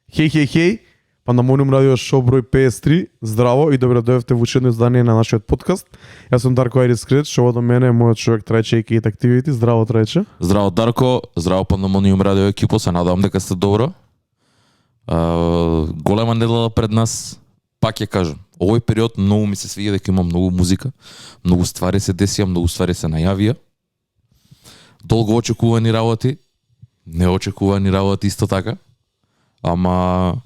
Хеј, Пандамониум радио шоу број 53. Здраво и добро дојдовте во уште едно издание на нашиот подкаст. Јас сум Дарко Айрискрет, шоу до мене е мојот човек Трајче и Activity. Здраво Трајче. Здраво Дарко, здраво Пандамониум радио екипо, се надевам дека сте добро. Голема недела пред нас, пак ќе кажам. Овој период многу ми се свиѓа дека има многу музика, многу ствари се десија, многу ствари се најавија. Долго очекувани работи, неочекувани работи исто така. Ама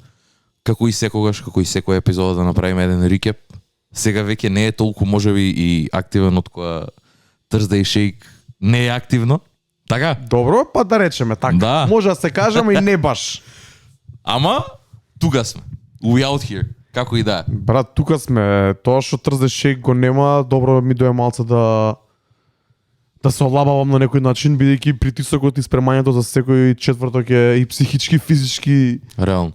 како и секогаш, како и секоја епизода да направиме еден рекеп. Сега веќе не е толку можеби и активен од која Thursday Shake не е активно. Така? Добро, па да речеме така. Да. Може да се кажеме и не баш. Ама тука сме. We out here. Како и да е. Брат, тука сме. Тоа што Thursday Shake го нема, добро ми дое малце да се олабавам на некој начин, бидејќи притисокот и спремањето за секој четврток е и психички, физички Реално.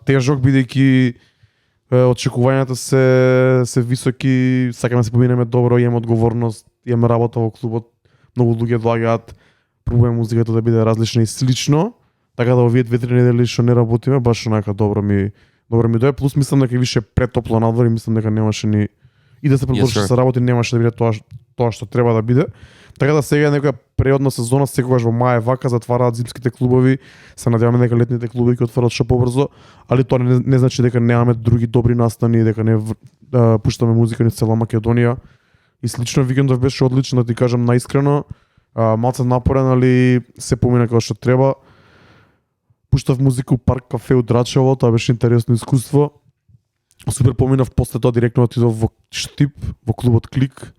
тежок, бидејќи очекувањата се високи, сакаме да се поминеме добро, имаме одговорност, имаме работа во клубот, многу луѓе доаѓаат, пробуваме музиката да биде различна и слично, така да овие 2-3 недели што не работиме, баш онака добро ми дое, плюс мислам дека више претопло надвор и мислам дека немаше ни и да се продолжи Yes, се работи, немаше да биде тоа што треба да биде. Така да сега е некоја преодна сезона, секогаш во мај вака затвараат зимските клубови, се надеваме дека летните клубови ќе отворат што побрзо, али тоа не значи дека немаме други добри настани, дека не пуштаме музика низ цела Македонија. И слично викендов беше одличен, да ти кажам наискрено, малце напорен, али се помина како што треба. Пуштав музика у парк кафе у Драчево, тоа беше интересно искуство. Супер поминав, после тоа директно отидов во Штип, во клубот Клик.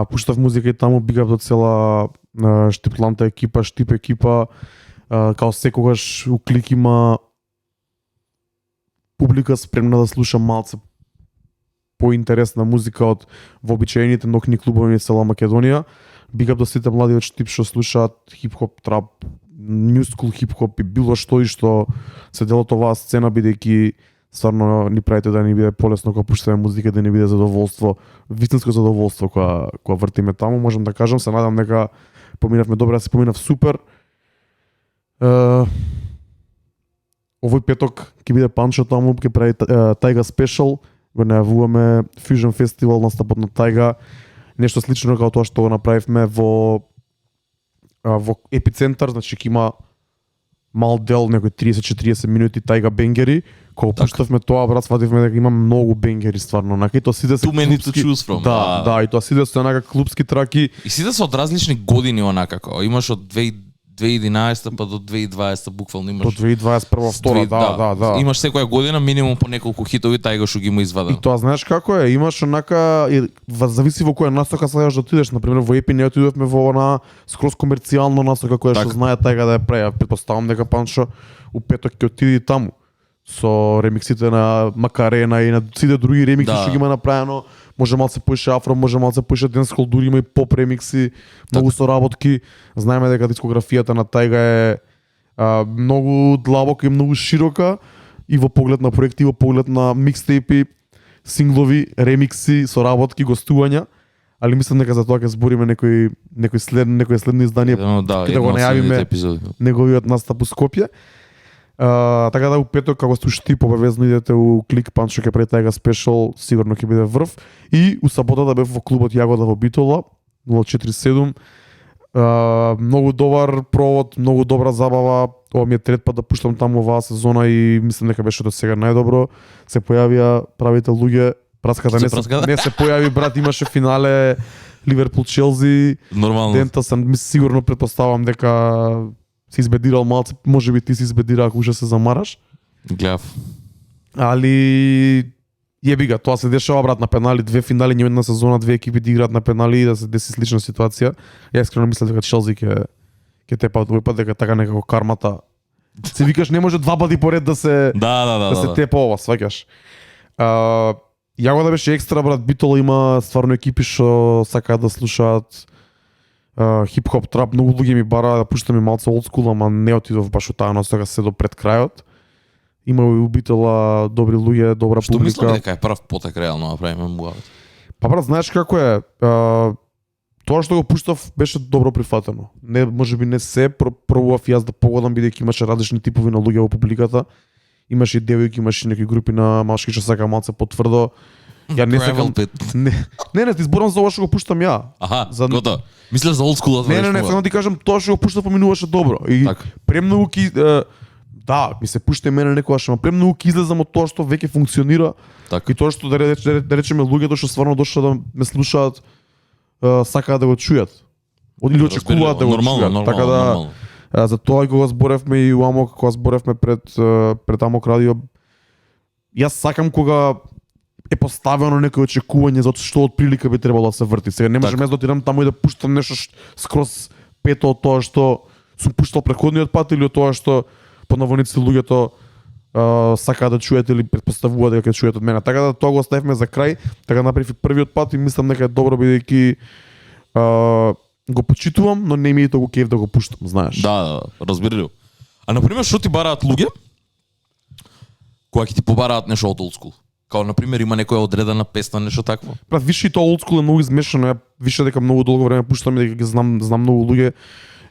Пуштав музика и таму, бигав до цела Штипланта екипа, Штип екипа. Као секогаш у Клик има публика спремна да слуша малце поинтересна музика од вообичаените нокни клубови на цела Македонија. Бигав до сите млади од Штип што слушаат хип-хоп, трап, new school хип-хоп и било што и што се делот оваа сцена, бидејќи стварно ни правите да ни биде полесно кога пуштаме музика, да ни биде задоволство, вистинско задоволство кога вртиме таму, можам да кажам, се надам дека поминавме добро, се поминав супер. Овој петок ќе биде Панчо таму, ќе прави Тайга спешал, го најавуваме Fusion Festival настапот на Тайга, нешто слично како тоа што го направивме во Епицентар, значи ќе има мал дел, некои 30-40 минути Тайга бенгери. Кога пуштавме тоа, брат, свативме дека има многу бенгери стварно. Онака и тоа сиде се Too many to choose from. Да, и тоа сиде се онака клубски траки. И сите се од различни години онака како. Имаш од 2011 па до 2020 буквално имаш. До 2021 втора, да. Имаш секоја година минимум по неколку хитови тајга што ги има извадено. И тоа знаеш како е, имаш онака зависи во која насока сакаш да отидеш, например во Епи не отидовме во она скроз комерцијално насока која што знае тајга да ја прави. Претпоставам дека Панчо у петок ќе отиде таму со ремиксите на Макарена и на сите други ремикси што ги има направено. Може малце поише афро, може малце поише денскол, дури има и поп ремикси, многу соработки. Знаеме дека дискографијата на Тајга е многу длабока и многу широка и во поглед на проекти, и во поглед на микстейпи, синглови, ремикси, соработки, гостувања. Али мислам дека за тоа ќе збориме некој следно издание, да го најавиме неговиот настап у Скопје. Така да у петок како сте ушти побавезно идете у Клик, Панчо ќе прави Тайга спешал, сигурно ќе биде врв. И у саботата бев во клубот Јагода во Битола 047. Многу добар провод, многу добра забава. Ова ми е трет пат да пуштам таму оваа сезона и мислам дека беше до сега најдобро. Се појавија правите луѓе, праската не се појави, брат, имаше финале Ливерпул Челси. Нормално. Дента сам сигурно претпоставам дека се избедирал малце, можеби ти се избедира ако уште се замараш. Гледав. Али јебига, тоа се дешава, брат, на пенали, две финали, една сезона, две екипи да играат на пенали и да се деси слична ситуација. Ја искрено мислам дека Челси ќе тепа овој пат, дека така некако кармата. Се викаш не може два пати поред да се се тепа ова, сваќаш. Јагода беше екстра, брат, Битола има стварно екипи што сакаат да слушаат хип-хоп, трап, многу луѓе ми бара да пуштаме малце олдскул, ама не отидов баш од таа насока се до пред крајот. Има и убитела добри луѓе, добра што публика. Што мислам дека е прв потек реално да правиме муавет? Па брат, знаеш како е? Тоа што го пуштав беше добро прифатено. Не, можеби не се, пробував јас да погодам бидејќи имаше различни типови на луѓе во публиката имаше и девојки, имаше и некои групи на машки што сака малце потврдо. Ја не Gravel сакам. pit. Не, ти зборам за ова што го пуштам ја. Аха, За- года. Мислиш за old school Не, само ти кажам тоа што го пуштав поминуваше добро. И Така. премногу да, ми се пушта и мене некогаш, ама премногу ки излезам од тоа што веќе функционира. Така. И тоа што да речеме луѓето што стварно дошла да ме слушаат, сакаат да го чујат. Или очекуваат да го чујат. Така да нормално. за тоа и кога зборевме и у Амок, кога зборевме пред Амок радио, јас сакам кога е поставено некој очекување за што од прилика би требало да се врти. Сега не можам Така. јас да отидам таму и да пуштам нешто скроз пето од тоа што сум пуштал претходниот пат или од тоа што по наводници луѓето сакаат да чујат или претпоставуваат дека ќе чујат од мене. Така да тоа го оставивме за крај, така направив и првиот пат и мислам дека е добро бидејќи го почитувам, но не ми е толку кеф да го пуштам, знаеш. Да, разбирливо. А на пример што ти бараат луѓе кога ќе ти побараат нешто од old school? Као на пример има некоја одредена песна, нешто такво? Брат, више и тоа old school е многу измешано. Ја више дека многу долго време пуштам и дека ги знам многу луѓе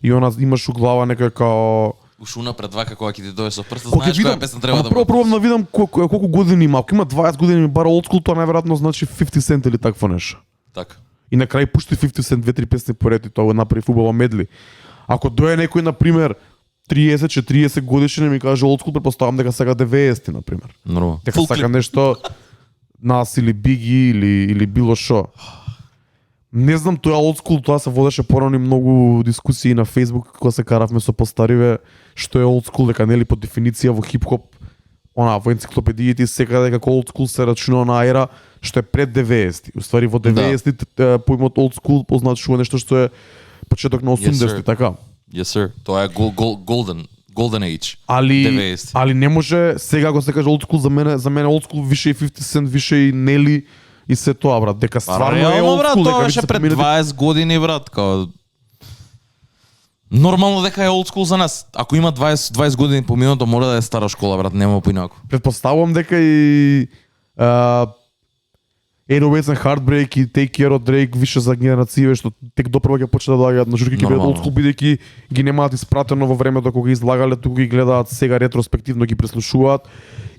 и она имаш у глава некоја као Уш унапред вака кога ќе ти дое со прста, Кога знаеш ќе која видам, песна треба ама да прво бъде. пробам да видам колку години има. Ако има 20 години ми бара old school, тоа најверојатно значи 50 Cent или такво нешто. Така. И на крај пушти 50 Cent 2-3 песни поред и тоа го направи убава медли. Ако дое некој на пример 30-40 годишен и ми каже old school, претпоставам дека сака 90 на пример. Нормално. Дека сака нешто нас или Биги или било шо. Не знам, тоа old school, тоа се водеше порано и многу дискусии на Facebook кога се каравме со постариве што е old school, дека нели по дефиниција во хип-хоп, во енциклопедиите секаде дека old school се рачунува на ера што е пред 90-ти. Уствари во 90-ти поимот old school позначува нешто што е почеток на 80-ти, sir. така. Yes sir. Тоа е golden age. Али 90-ти. али не може сега го се каже old school, за мене old school више и 50 Cent, више и Нели и се тоа, брат, дека стварно е Реално, old брат, school, тоа дека беше се пред поминати- 20 години, брат, као нормално дека е old school за нас. Ако има 20 години поминато, мора да е стара школа, брат, нема поинако. Предпоставувам дека и 808 and Heartbreak и Take Care од Drake више за генерације што тек допрва ќе почне да доаѓаат на журки, ќе бидат Нормално. old school бидејќи ги немаат испратено во времето кога ги излагале, туку ги гледаат сега ретроспективно, ги преслушуваат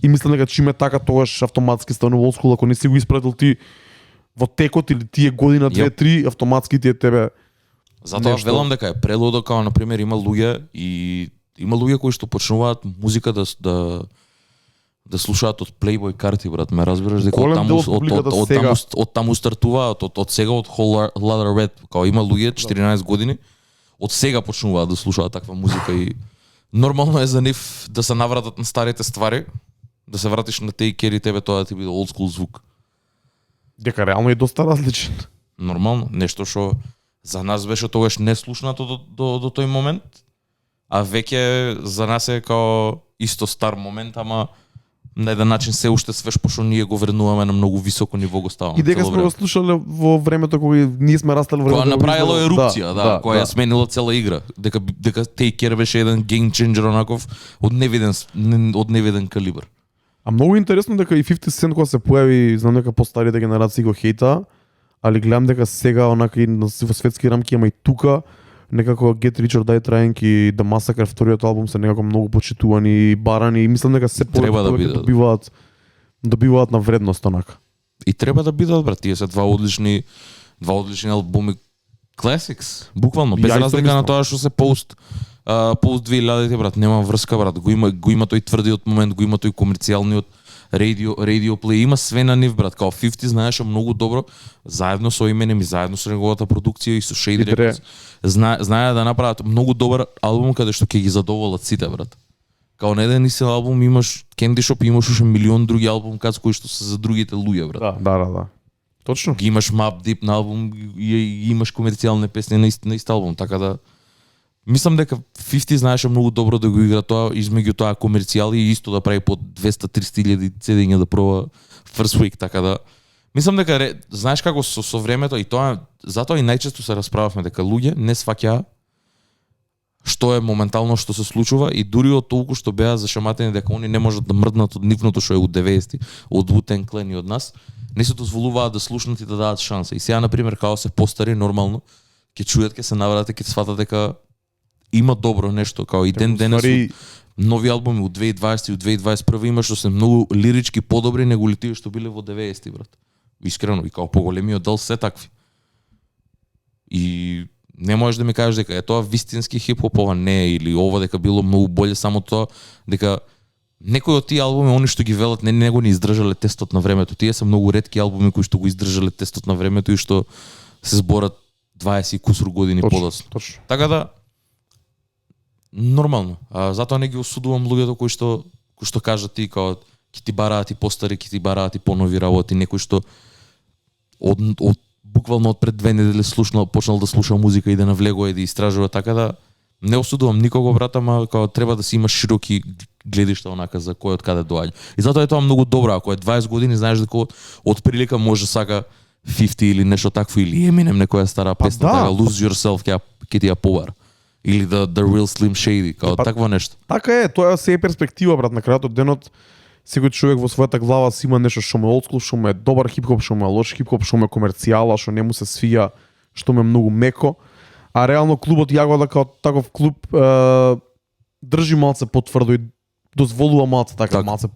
и мислам дека чиме така тогаш автоматски станува old school, ако не си го испратил ти во текот или тие година 2-3, автоматски ти е тебе. Затоа Нешто. велам дека е прелудо, као на пример има луѓе кои што почнуваат музика да слушаат од Playboy карти, брат, ме разбираш дека Голем дел од публиката сега. од таму стартуваат, од сега од Whole Lotta Red, као има луѓе 14 години, од сега почнуваат да слушаат таква музика и нормално е за нив да се навратат на старите ствари, да се вратиш на Take Care и тебе тоа да ти биде old school звук. Дека реално е доста различен. Нормално, нешто што за нас беше тогаш неслушнато до тој момент, а веќе за нас е као исто стар момент, ама на еден начин се уште свеж, пошто ние го вреднуваме на многу високо ниво, го ставаме. И дека цело сме време. го слушале во времето кога ние сме растале во Која времето. направило кога ерупција, да, која ја сменила цела игра. Дека Take Care беше еден game changer онаков од невиден калибар. А многу интересно дека и 50 Cent кога се појави, знам дека постарите генерации го хејта, али гледам дека сега онака и во светски рамки, ама и тука некако Get Rich or Die Trying и The Massacre, вториот албум, се некако многу почитувани и барани и мислам дека се Треба да повеќе бидат. добиваат на вредност онака. И треба да бидат, брат, тие се два одлични албуми classics, буквално, без Ја исто разлика мислам. на тоа што се пост 2000-те, брат, нема врска, брат, го има тој тврдиот момент, го има тој комерцијалниот radio play, има све на нив, брат, као 50 знаеше многу добро, заедно со Eminem и заедно со неговата продукција и со Shady И Dre. Records, знае да направат многу добар албум каде што ќе ги задоволат сите, брат. Као на еден истин албум имаш Candy Shop и имаш уште милион други албум кои што се за другите луѓе, брат. Да. Точно. Ги имаш Map Deep на албум и имаш комерцијални песни на ист албум, така да мислам дека 50 знаеше многу добро да го игра тоа измеѓу тоа комерцијал и исто да прави по 200-300 илјади цедења да проба First Week, така да мислам дека знаеш како со времето и тоа затоа и најчесто се расправавме дека луѓе не сваќаа што е моментално што се случува и дури од толку што беа зашаматени дека они не можат да мрднат од нивното што е од 90-ти, од Wu-Tang Clan и од нас, не се дозволуваат да слушнат и да дадат шанса. И сега на пример као се постари нормално, ќе чујат, ќе се навратат, ќе сватат дека има добро нешто, као и ден денес нови албуми од 2020 и од 2021 има што се многу лирички подобри него ли тие што биле во 90-ти, брат. Искрено, и као поголемиот дел се такви. И не можеш да ми кажеш дека е тоа вистински хип-хоп, ова не е, или ова дека било многу боле, само тоа дека некои од тие албуми, они што ги велат, не го ни издржале тестот на времето. Тие се многу ретки албуми кои што го издржале тестот на времето и што се зборат 20 и кусур години подоцна. Точно. Така да нормално. Затоа не ги осудувам луѓето кои што кажат ти као ќе ти бараат и постари, ќе ти бараат и понови работи, некој што од буквално од пред 2 недели почнал да слуша музика и да навлегува и да истражува, така да не осудувам никого, брат, ама као треба да си имаш широки гледишта онака за кој од каде доаѓа. И затоа е тоа многу добро, ако е 20 години знаеш дека од прилика може сака 50 или нешто такво, или Eminem некоја стара песна, така Lose Yourself ќе ти ја побара. Или the Real Slim Shady, као такво нешто. Така е, тоа се е перспектива, брат, на крајот од денот. Секој човек во својата глава си има нешто што му е олдскул, што му е добар хип-хоп, што му е лош хип-хоп, што му е комерцијала, што не му се свија, што му е многу меко. А реално клубот Јагода као таков клуб држи малце потврдо и дозволува малце така. Малце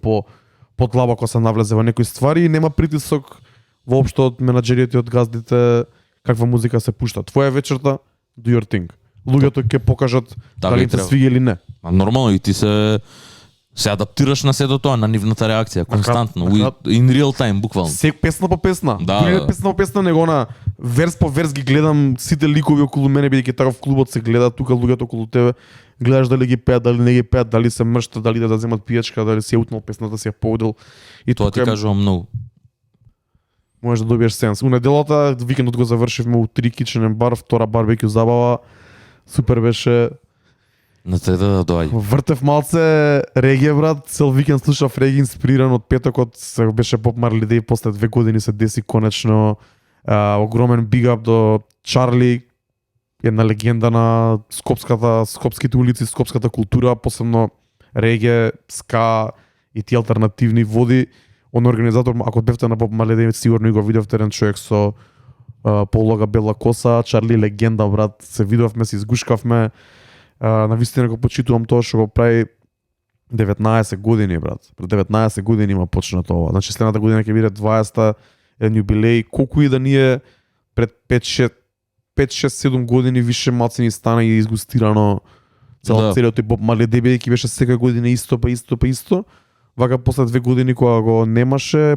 подлабоко се навлезе во некои ствари и нема притисок воопшто од менаџерите и од газдите каква музика се пушта. Твоја вечерта, do your thing. Луѓето ќе покажат дали им се свиѓа или не. Нормално и ти се адаптираш на сето тоа, на нивната реакција, константно, in real time, буквално. Песна по песна. Да. Песна по песна, него на верс по верс ги гледам сите ликови околу мене, бидејќи таков клубот се гледа, тука луѓето околу тебе, гледаш дали ги пеат, дали не ги пеат, дали се мршта, дали да земат пијачка, дали си ја утнал песната, си ја поудил. И тоа ти кажувам многу. Можеш да добиеш сенс. У неделата, викендот го завршивме у 3 киченен бар, втора барбекю забава. Супер беше. На треда да доаѓа. Вртев малце регија, брат, цел викенд слушав регија, инспириран од петокот, се беше Bob Marley Day, после 2 години се деси конечно. Огромен big up до Чарли, една легенда на скопските улици, скопската култура, посебно регија, ска и тие алтернативни води. Он организатор, ако бевте на Bob Marley Day, сигурно и го видовте, еден човек со полога бела коса, Чарли легенда, брат, се видовме, се изгушкавме. Навистина го почитувам тоа што го прави 19 години, брат. Пред 19 години има почна тоа. Значи следната година ќе биде 20-та еден јубилеј. Колку и да ние пред 5-6-7 години више малце ни стана и изгустирано целиот тој Bob Marley Day, бидејќи беше секоја година исто. Вака после 2 години кога го немаше,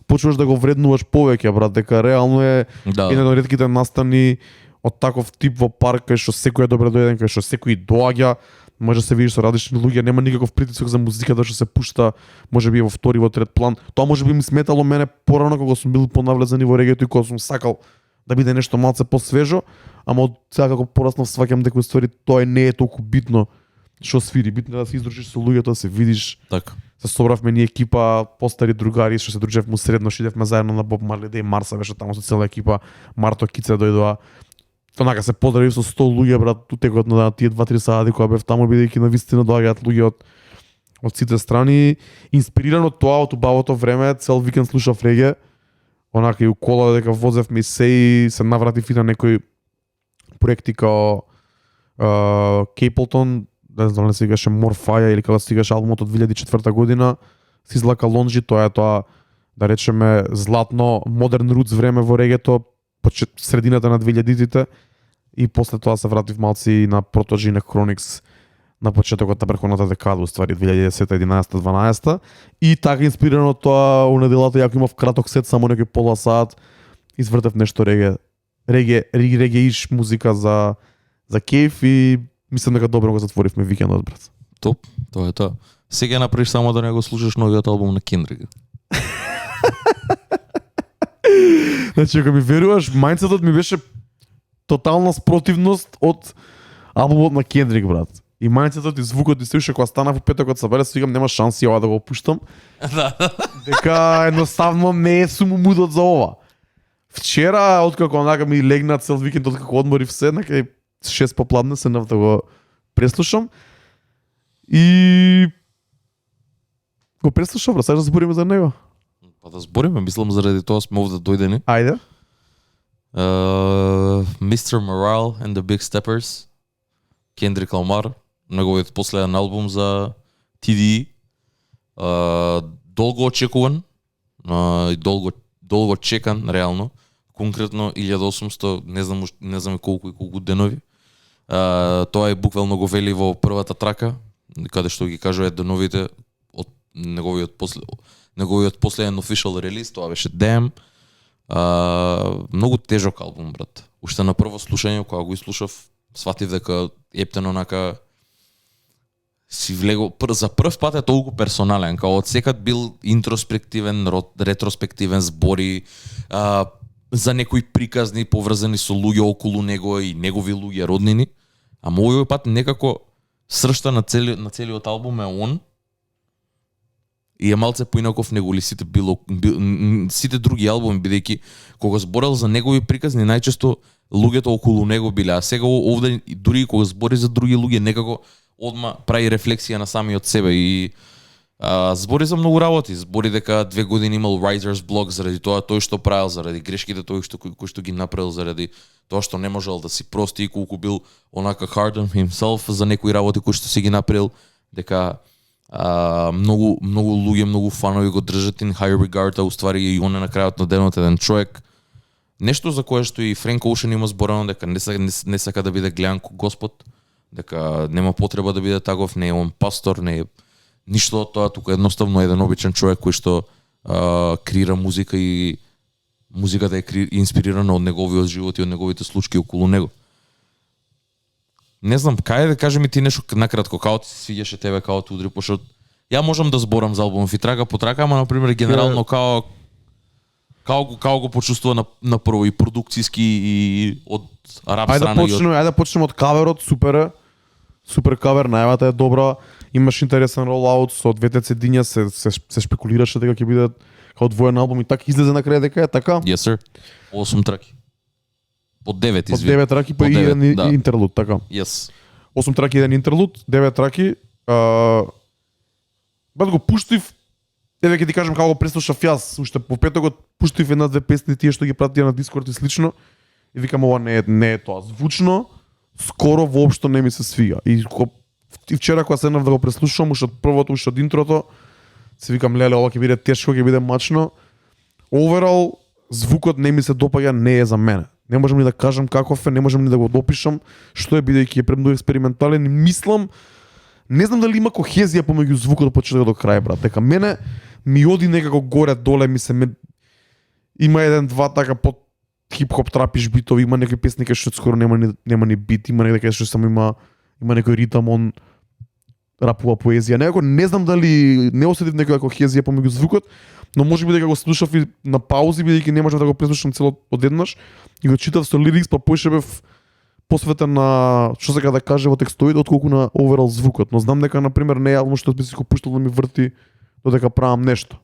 почнуваш да го вреднуваш повеќе, брат, дека реално е еден од ретките настани од таков тип во парк кај што секој е добре дојден, кај што секој доаѓа, може да се видиш со различни луѓе, нема никаков притисок за музиката што се пушта, можеби во втори, во трет план. Тоа можеби ми сметало мене порано кога сум бил понавлезен во регето и кога сум сакал да биде нешто малце посвежо, ама од сега како пораснав сваќам дека ствари тоа не е толку битно што свири, битно е да се издружиш со луѓето, да се видиш. Така. Се собравме ние екипа, постари другари што се дружевме средно, идевме заедно на Bob Marley Day, Марса беше таму со цела екипа, Марто Кице дојдоа. Онака се поздрави со 100 луѓе, брат, текот на тие 2-3 сати кога бев таму, бидејќи навистина доаѓаат луѓе од сите страни. Инспириран од тоа, од убавото време, цел викенд слушав реге. Онака и у кола дека возевме и се навратив и на некои проекти као Кейплтон, не знам не стигаше Morfire или кога стигаше албумот од 2004 година, си излака Лонжи, тоа е тоа, да речеме, златно, модерн рутс време во регето, средината на 2000-тите, и после тоа се вратив малци и на Protege и на Chronix на почетокот на брховната декада, уствари 2010, 11, 12, и така инспирирано тоа у неделата, јако имав краток сет, само некој пола сат, извртев нешто регеиш музика за кејф и мислам дека добро го затворивме викендот, брат. Топ, тоа е тоа. Сега направиш само да не го слушаш новиот албум на Kendrick. Значи, ако ми веруваш, мајндсетот ми беше тотална спротивност од албумот на Kendrick, брат. И мајндсетот и звукот и слуша кога стана во петокот сабеле, си викам нема шанси ова да го опуштам. Дека едноставно не е сумумудот за ова. Вчера, откако онака ми легна цел викенд, откако одморив се, некај 6 попладне се да го преслушам. И го преслушам, брат, сега да збориме за него. Па да збориме, мислам заради тоа сме овде дојдени. Ајде. Mr. Morale and the Big Steppers, Kendrick Lamar, неговиот последен албум за TDE. Долго очекуван и долго чекан реално. Конкретно 1800, не знам колку денови. Тоа е буквално го вели во првата трака, каде што ги кажува деновите од неговиот последен official релиз, тоа беше Damn. Многу тежок албум, брат. Уште на прво слушање, кога го изслушав, сватив дека Ептен онака си влего, за прв пат е толку персонален, као од секад бил интроспективен, ретроспективен, збори за некои приказни поврзани со луѓе околу него и негови луѓе роднини, ама овој пат некако сршта на целиот албум е он и е малце поинаков него ли сите сите други албуми, бидејќи кога зборел за негови приказни најчесто луѓето околу него биле, а сега овде дури кога збори за други луѓе некако одма прави рефлексија на самиот себе и збори за многу работи, збори дека 2 години имал writer's block заради тоа тој што правил, заради грешките кои што ги направил, заради тоа што не можел да си прости и колку бил онака hard on himself за некои работи кои што си ги направил, дека многу луѓе, многу фанови го држат in high regard, а уствари и он е на крајот на денот еден човек. Нешто за кое што и Френк Оушен има зборено дека не сака да биде гледан ко Господ, дека нема потреба да биде таков, не е он пастор, не е ништо од тоа, тука едноставно еден обичен човек кој што креира музика и музиката е инспирирана од неговиот живот и од неговите случаи околу него. Не знам, кај да кажи ми ти нешто накратко, као ти се свиѓаше тебе, као ти удри, пошто ја можам да зборам за албумов и трака по трака, ама например генерално као го почувствува на прво и продукциски и од араб страна. Ајде да почнеме од каверот, супер кавер, најавата е добра, имаш интересен ролаут со двете цедиња, се шпекулираше дека ќе биде као двоен албум и така излезе на крај дека е така. Yes sir. 8 траки. По 9 извини. По 9 траки по еден интерлуд, така. Yes. 8 траки еден интерлуд, 9 траки. Бат го пуштив, еве ќе ти кажам како го преслушав јас, уште по петокот пуштив една-две песни тие што ги пратија на Дискорд и слично. И викам ова не е тоа звучно, скоро воопшто не ми се свига. И вчера кога седнав да го преслушам уште од првото, уште од интрото, се викам леле ова ќе биде тешко, ќе биде мачно. Overall звукот не ми се допаѓа, не е за мене. Не можам ни да кажам каков е, не можам ни да го допишам што е, бидејќи е премногу експериментален и мислам, не знам дали има кохезија помеѓу звукот од почеток до крај, брат. Дека мене ми оди некако горе доле, има еден-два така под хип-хоп трапиш битови, има некои песни кај што скоро нема ни бит, има некои кај што само има некој ритам, он рапува поезија. Некако не знам дали не осетив некоја кохезија помеѓу звукот, но можеби дека го слушав и на паузи, бидејќи не можев да го преслушам цело одеднаш и го читав со лирикс, па поише бев посветен на што сака да каже во текстовите отколку на overall звукот. Но знам дека на пример не е албум што би си го пуштал да ми врти додека правам нешто.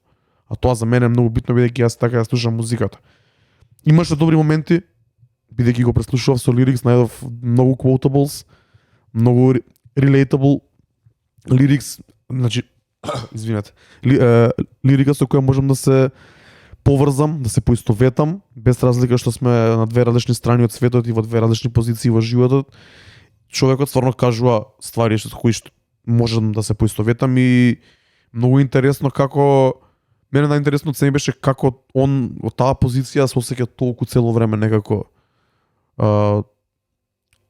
А тоа за мене е многу битно, бидејќи јас така ја слушам музиката. Имаше добри моменти, бидејќи го преслушував со лирикс, најдов многу quotables, многу relatable лирикс, значи извинете, лирика со која можам да се поврзам, да се поистоветам, без разлика што сме на две различни страни од светот и во две различни позиции во животот. Човекот стварно кажува ствари со кои што можам да се поистоветам и многу интересно како мене најинтересно се ми беше како он од таа позиција се осеќа толку цело време некако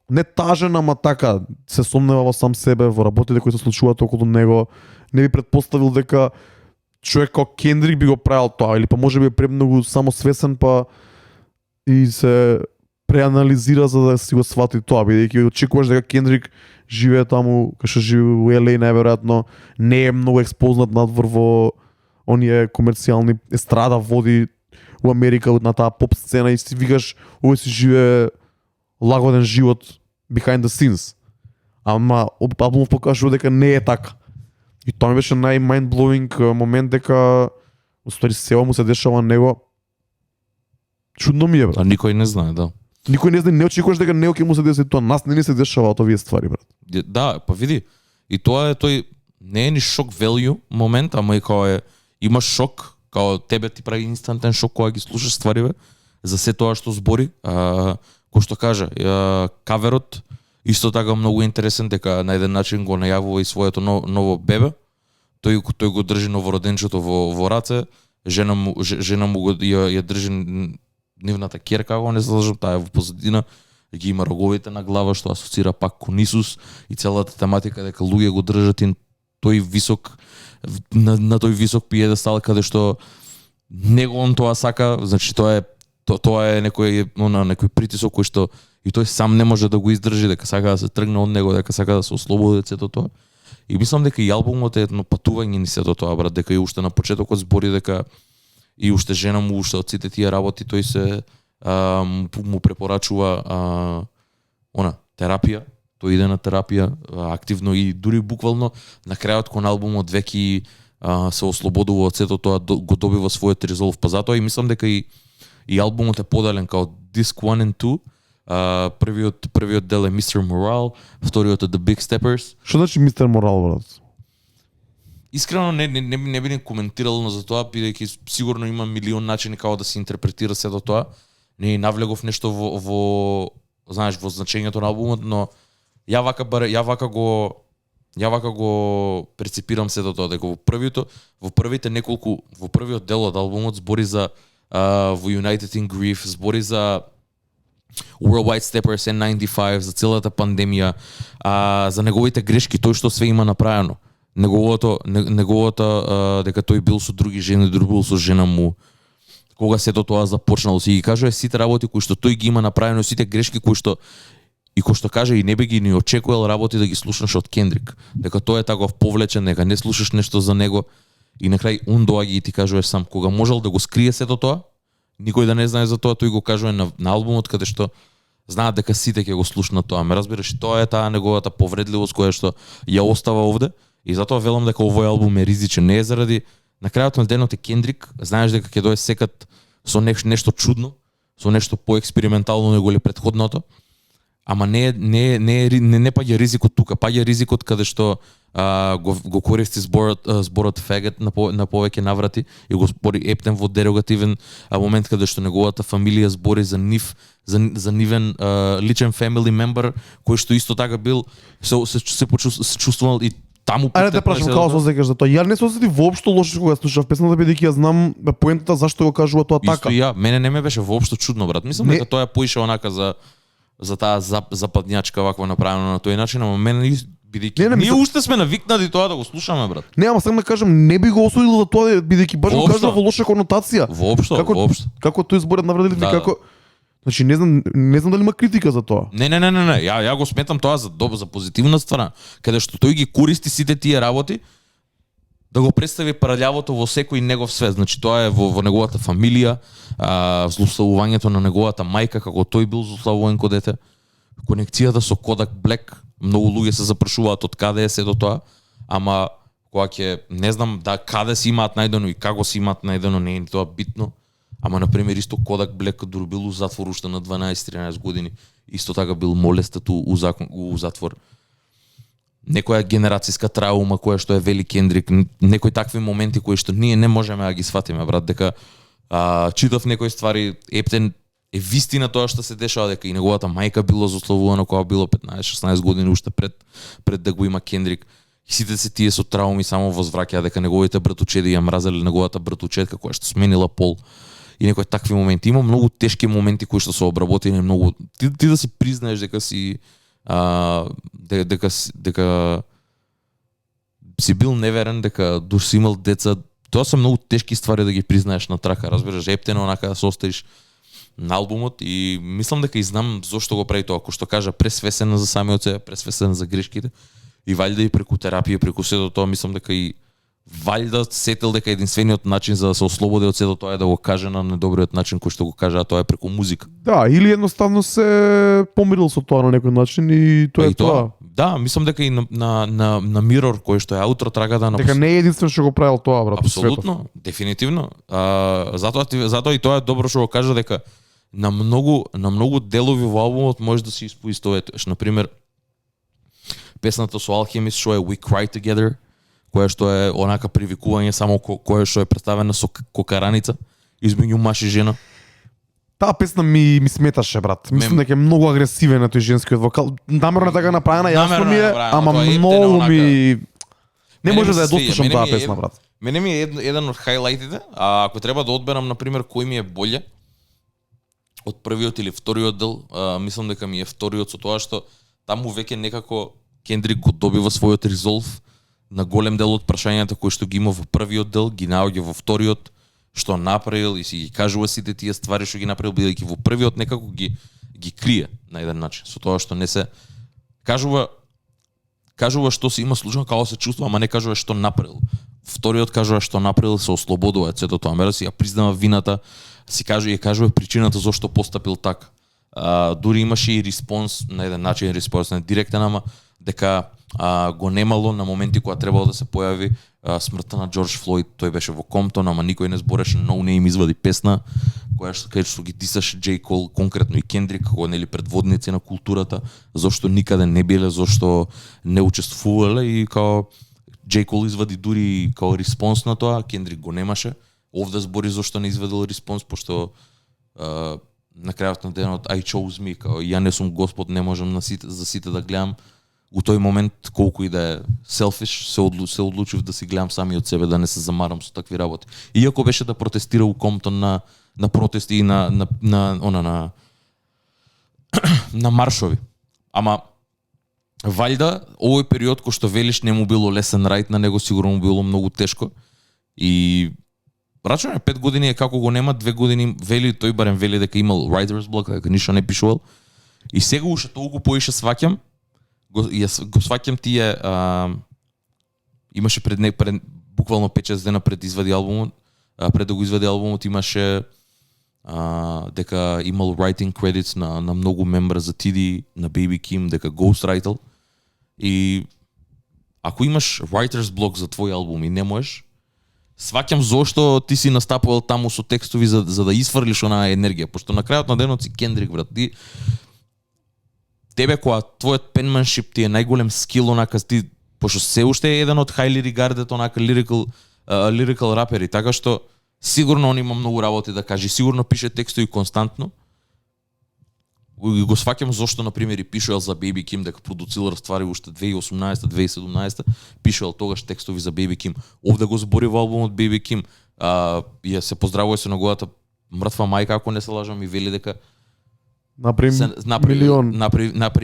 не тажен, ама така се сомнева во сам себе, во работите кои се случуваат околу него. Не би предпоставил дека човек како Кендрик би го правил тоа, или па може би е премногу самосвесен, па и се преанализира за да си го свати тоа, бидејќи очекуваш дека Кендрик живее таму, кај што живее во LA најверојатно, не е многу експознат надвор во оние комерцијални естрада води во Америка на таа поп сцена и си викаш овој си живее лагоден живот behind the scenes. Ама албумов покажува дека не е така. И тоа ми беше mind-blowing момент дека уствари сева му се дешава на него. Чудно ми е, брат. А никој не знае, да. Никој не знае, не очекуваш дека него ќе му се деси тоа. Нас не ни се дешаваат овие ствари, брат. Да, па види. И тоа е тој не е ни шок value момент, ама и као е имаш шок, као тебе ти прави инстантен шок кога ги слушаш ствариве за се тоа што збори. Кој што кажа, каверот Исто така многу интересен дека на еден начин го најавува и своето ново бебе. Тој го држи новороденчето во раце, жена му го ја држи нивната ќерка, ако не се лажам, таа е во позадина, ги има роговите на глава што асоцира пак кон Исус и целата тематика дека луѓе го држат и тој висок на тој висок пиедестал каде што него он тоа сака, значи тоа е некој притисок кој што и тој сам не може да го издржи, дека сака да се тргне од него, дека сака да се ослободи од сето тоа. И мислам дека и албумот е едно патување низ сето тоа, брат, дека и уште на почетокот збори дека и уште жена му уште од сите тие работи тој се му препорачува терапија. Тој иде на терапија активно и дури буквално на крајот кон албумот веќе се ослободува од сето тоа, го добива својот резолв па затоа и мислам дека и албумот е поделен као Disc 1 and 2. Првиот дел е Mr. Morale, вториот е The Big Steppers. Што значи Mr. Morale, брат? Искрено не би коментирал за тоа, бидејќи сигурно има милион начини како да се интерпретира сето тоа. Не навлегов нешто во знаеш во значењето на албумот, но ја вака го прецепирам сето тоа, дека во првиот дел од албумот збори за во United in Grief, збори за Worldwide Steppers N95, за целата пандемија, за неговите грешки, тој што све има направено. Неговото дека тој бил со други жени, друг бил со жена му, кога сето тоа започнало, си ги кажува сите работи кои што тој ги има направено, сите грешки кои што каже и не би ги ни очекувал работи да ги слушнаш од Кендрик, дека тој е таков повлечен, дека не слушаш нешто за него и на крај он доаѓа и ти кажуваш сам кога можел да го скрие сето тоа, никој да не знае за тоа, тој го кажува на албумот каде што знаат дека сите ќе го слушнат тоа. Ме разбираш, тоа е таа неговата повредливост која што ја остава овде и затоа велам дека овој албум е ризичен, не е заради на крајот на денот е Кендрик, знаеш дека ќе дое секат со нешто чудно, со нешто поекспериментално него ли претходното, ама не паѓа ризикот тука, паѓа ризикот каде што го користи зборот фагот на повеќе наврати и го збори ептен во дерогативен момент каде што неговата фамилија збори за нивен личен family member кој што исто така бил се чувствувал и таму. Ајде да прашам како се осеќаш за тоа. Ја не се осети воопшто лошо кога слушав песната, бидејќи ја знам поентата зашто го кажува тоа така. Исто ја, мене не ме беше воопшто чудно, брат. Мислам дека тоа е поише онака за таа западњачка ваква направено на тој начин, ама мене бидејќи ние уште сме навикнати тоа да го слушаме, брат. Не, ама сам да кажам, не би го осудил за тоа, бидејќи баш го кажува во лоша конотација. Воопшто. Како тој зборот навредил и како. Значи не знам дали има критика за тоа. Не. Ја го сметам тоа за позитивна страна, каде што тој ги користи сите тие работи да го представи паралјавото во секој негов свет. Значи тоа е во неговата фамилија, злословувањето на неговата мајка како тој бил злословуван кога дете, конекцијата со Kodak Black, многу луѓе се запрашуваат од каде е сето тоа, ама кога ќе не знам каде си имаат најдено и како си имаат најдено, не е тоа битно. Ама на пример исто Kodak Black дури бил у затвор уште на 12-13 години, исто така бил молестет у затвор. Некоја генерацијска траума која што е вели Кендрик, некои такви моменти кои што ние не можеме да ги сватиме, брат, дека читав некои ствари, ептен е вистина тоа што се дешава, дека и неговата мајка било злословувана кога било 15-16 години уште пред да го има Кендрик. И сите се тие со трауми само возвраќаат дека неговите братучеди ја мразеле неговата братучетка која што сменила пол. И некои такви моменти. Има многу тешки моменти кои што се обработени, многу ти да си признаеш дека си дека си бил неверен, дека душ си имал деца, тоа се многу тешки ствари да ги признаеш на трака, разбираш, ептено онака да се оставиш на албумот и мислам дека и знам зошто го прави тоа, ако што кажа пресвесен за самиот себе, пресвесен за грешките и валјда и преку терапија, преку сето тоа, мислам дека и валјда сетил дека единствениот начин за да се ослободи од сето тоа е да го каже на недобриот начин кој што го кажа, а тоа е преку музика. Да, или едноставно се помирил со тоа на некој начин и тоа е тоа. Да, мислам дека и на Mirror кој што е аутро трага да дека не е единствен што го правил тоа, брат. Апсолутно, дефинитивно. Затоа и тоа е добро што го кажа дека на многу делови во албумот можеш да се испоистоветуваш. На пример, песната со Alchemist што е We Cry Together, која што е онака привикување само која што е представена со кокараница измеѓу маж и жена. Таа песна ми сметаше, брат. Мислам дека е многу агресивен на тој женскиот вокал. Намерно така направена, јасно ми е, ама многу ми не може да ја дослушам таа песна, брат. Мене ми е еден од хайлайтите, а ако треба да одберам на пример кој ми е боле од првиот или вториот дел, мислам дека ми е вториот со тоа што таму веќе некако Кендрик го добива својот резолв на голем дел од прашањата кои што ги има во првиот дел, ги наоѓа во вториот, што направил и си ги кажува сите тие ствари што ги направил, бидејќи во првиот некако ги крие на еден начин, со тоа што не се кажува што се има случај, како се чувствува, ама не кажува што направил. Вториот кажува што направил, се ослободува од сето тоа, мера си ја признава вината, си кажува причината зошто постапил така. Дури имаше и респонс на еден начин, респонс на директен, ама дека го немало на моменти кога требало да се појави смртта на Џорџ Флојд, тој беше во Комптон, ама никој не збореше, No Name извади песна кај што ги дисаше J. Cole, конкретно и Кендрик, како нели предводници на културата, зошто никаде не биле, зошто не учествувале и као J. Cole извади дури као респонс на тоа, Кендрик го немаше. Овде збори зошто не извадил респонс, пошто на крајот на денот I chose me, као ја не сум Господ, не можам за сите да гледам. У тој момент, колку и да е selfish, се одлучив да си гледам сами од себе, да не се замарам со такви работи. Иако беше да протестира у Комптон на протести и на маршови. Ама валјда овој период кој што велиш не му било лесен рајд, на него сигурно му било многу тешко. И рачуваме 5 години е како го нема, 2 години вели, тој барем вели дека имал writer's block, дека ништо не пишувал. И сега уште толку поише сваќам, го сваќам тие имаше пред буквално 5-6 дена пред извади албумот, пред да го извади албумот имаше дека имал writing credits на многу мембра за TD, на Baby Kim, дека ghostwritel. И ако имаш writer's block за твој албум и не можеш, сваќам зошто ти си настапувал таму со текстови за да изфрлиш онаа енергија, пошто на крајот на денот си Кендрик, брат. Тебе кога твојот penmanship ти е најголем скил, онака ти, пошто се уште е еден од highly regarded онака lyrical рапери, така што сигурно он има многу работи да каже, сигурно пише текстови константно. Го сваќам зошто на пример и пишувал за Baby Kim, дека продуцирал ствари уште 2018-2017, пишувал тогаш текстови за Baby Kim. Овде го збори во албумот Baby Kim. Ја се поздравува со неговата мртва мајка, ако не се лажам, и вели дека Напри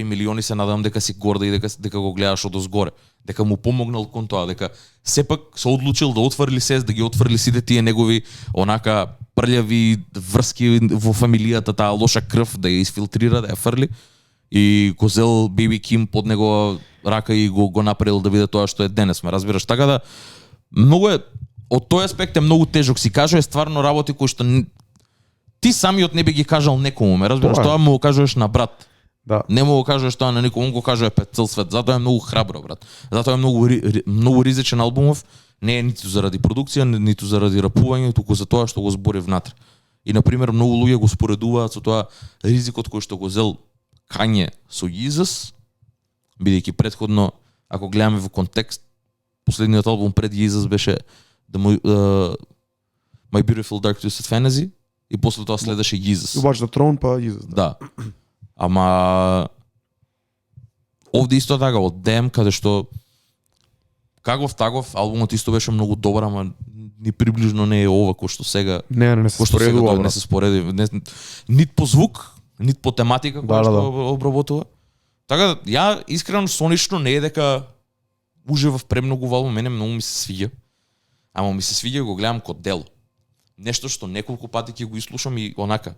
милиони, се надам дека си горда и дека го гледаш одозгоре. Дека му помогнал кон тоа, дека сепак се одлучил да отфрли сес, да ги отфрли сите тие негови онака прљави врски во фамилијата, таа лоша крв да ја изфилтрира, да ја фрли. И го зел Baby Kim под негова рака и го направил да биде тоа што е денес, ме разбираш? Така да многу е, од тој аспект е многу тежок, си кажува стварно работи кои што ти самиот не би ги кажал некому, ме разбираш? Тоа му го кажуваш на брат. Да. Не му го кажуваш тоа на никому, го кажува пред цел свет. Затоа е многу храбро, брат. Затоа е многу ризичен албумов, не е ниту заради продукција, ниту заради рапување, туку за тоа што го збори внатре. И на пример многу луѓе го споредуваат со тоа ризикот кој што го зел Кање со Jesus, бидејќи претходно, ако гледаме во контекст, последниот албум пред Jesus беше My Beautiful Dark Twisted Fantasy. И после тоа следеше Jesus. Watch the Throne па Jesus. Да. Ама овде исто така од Dem, каде што каков таков албумот исто беше многу добар, ама ни приближно не е ова кој што сега. Не се споредува. Не се спореди, нит по звук, нит по тематика која што обработува. Така да ја искрено сонично не е дека уживав премногу во албум, мене многу ми се свиѓа. Ама ми се свиѓа и го гледам ко дело. Нешто што неколку пати ќе го изслушам и онака.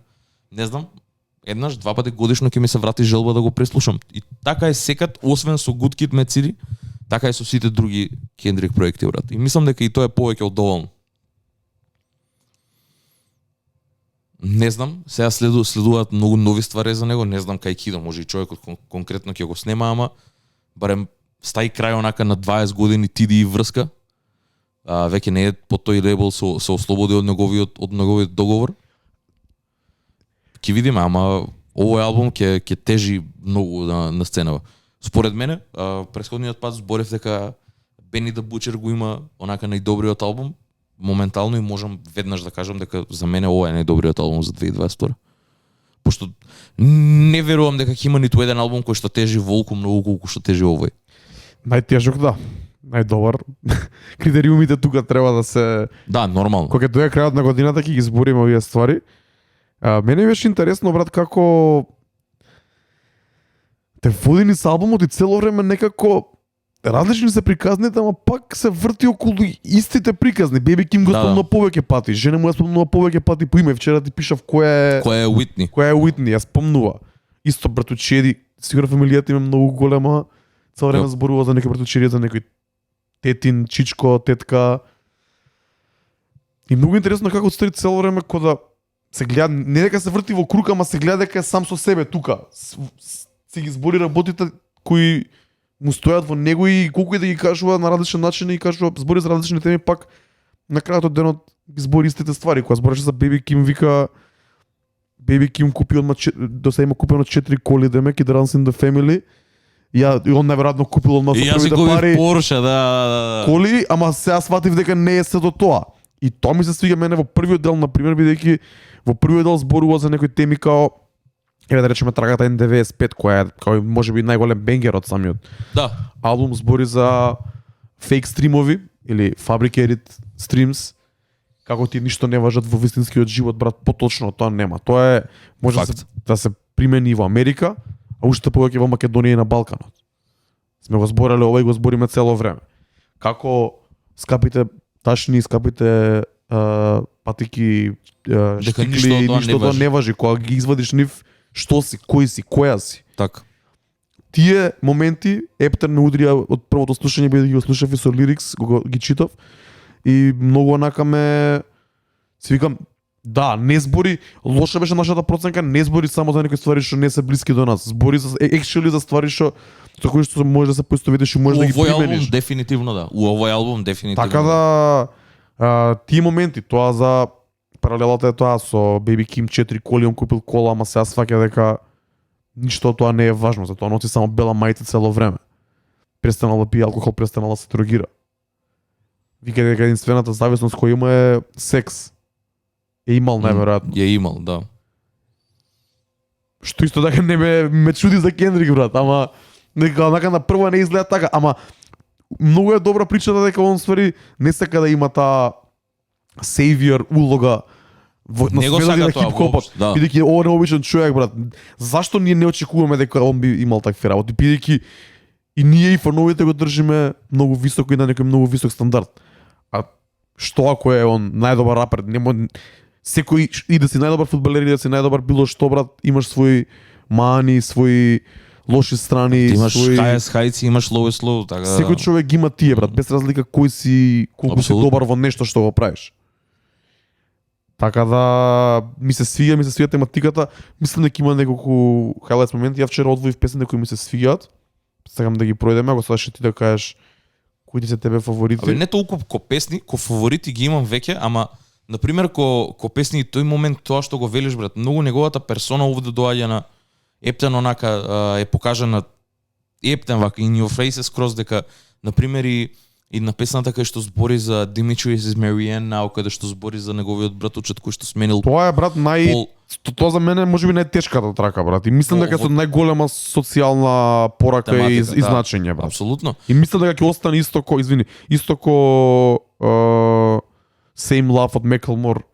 Не знам, еднаш, два пати годишно ќе ми се врати желба да го преслушам. И така е секад, освен со Good Kid, Mad City, така е со сите други Kendrick проекти, брат. И мислам дека и тоа е повеќе од доволно. Не знам, сега следуваат многу нови ствари за него, не знам кај кида, може и човекот конкретно ќе го снема, ама барем стаи крај онака на 20 години TD врска. Веќе не е под тој лейбл, се ослободи од неговиот договор. Ќе видиме, ама овој албум ќе тежи многу на сценава. Според мене, претходниот пат зборев дека Benny the Butcher го има онака најдобриот албум моментално и можам веднаш да кажам дека за мене ова е најдобриот албум за 2022. пошто не верувам дека ќе има ниту еден албум кој што тежи волку многу колку што тежи овој. Најтежок, да. Најдобар. Критериумите тука треба да се... Да, нормално. Кога ќе дојде крајот на годината ќе ги збориме овие ствари. Мене беше интересно, брат, како те води низ албумот и цело време некако различни се приказните, ама пак се врти околу истите приказни. Беби Ким го спомнува повеќе пати, жена му ја спомнува повеќе пати по име. Вчера ти пишав која е Уитни. Која е Уитни, ја спомнува. Исто братучеди, сигурно фамилијата им е многу голема. Цело време зборува за некој братучеди, за некој тетин, чичко, тетка. И многу интересно како отстари цело време кога се гледа, не дека се врти во круг, ама се гледа дека е сам со себе тука. Се ги збори работите кои му стојат во него и колку и да ги кажува на различни начини и кажува збори за различни теми, пак на крајот од денот ги збори истите ствари. Кога збореше за Беби Ким, вика Беби Ким купи до сега има купено 4 коли, демек и The Runs in the Family. И он наверојатно купил одма со првите пари Porsche, да. коли, ама сега сватив дека не е се до тоа. И тоа ми се свиѓа мене во првиот дел, на пример, бидејќи во првиот дел зборува за некои теми као еве да речеме трагата N95, која е кој можеби најголем бенгер од самиот. Да. Албум збори за фейк стримови или fabricated streams, како ти ништо не важат во вистинскиот живот, брат, поточно тоа нема. Тоа е може да се примени во Америка, а уште повеќе во Македонија и на Балканот. Сме го збореле ова и го збориме цело време. Како скапите ташни, скапите патики, штикли, ништо тоа не важи. Кога ги извадиш нив, што си, кој си, која си. Така. Тие моменти Ептер ме удрија од првото слушање, бидејќи ги слушав и со лирикс, ги читав и многу онака ме си викам, да, не збори, лоша беше нашата проценка, не збори само за некои ствари што не се блиски до нас. Збори за actually за ствари што со кои што може да се поистоветиш и може да ги примениш. Овој албум дефинитивно да. У овој албум дефинитивно. Така да тие моменти, тоа за паралелата е тоа со Baby Kim 4 коли, он купил кола, ама сега сваќа дека ништо тоа не е важно, затоа носи само бела мајца цело време. Престанал да пие алкохол, престанал да се дрогира. Вика дека единствената зависност која има е секс. Е имал најверојатно. Е имал, да. Што исто така не ме чуди за Кендрик, брат, ама нека на прво не изгледа така, ама многу е добра причата дека он ствари не сака да има таа сейвиор улога на светот на хип-хопот. Бидејќи ова е необичен човек, брат. Зашто ние не очекуваме дека он би имал такви работи? Бидејќи и ние и фановите го држиме многу високо и на некој многу висок стандард. А што ако е он најдобар рапер? Секој и да си најдобар фудбалер и да си најдобар било што, брат, имаш своји мани, своји лоши страни, имаш highest heights, имаш lowest low, така. Секој човек има тие, брат, без разлика кој си, колку си добар во нешто што го правиш. Така да ми се свиѓа тематиката. Мислам дека има неколку highlights моменти. Ја вчера одвоив песните кои ми се свиѓаат. Сакам да ги пројдеме, ако сакаш ти да кажеш кои ти се тебе фаворити. Абе не толку ко песни, ко фаворити ги имам веќе, ама на пример ко песни тој момент тоа што го велиш, брат, многу неговата персона овде доаѓа на Ептен, онака е покажана Ептен вака in your faces скроз, дека на пример и на песната кај што збори за Demetrius is Marianne Now, каде што збори за неговиот братучет кој што сменил. Тоа е, брат, тоа за мене можеби најтешката трака, брат. И мислам дека со најголема социјална порака и значење, брат. Апсолутно. И мислам дека ќе остане исто ко Same Love од Macklemore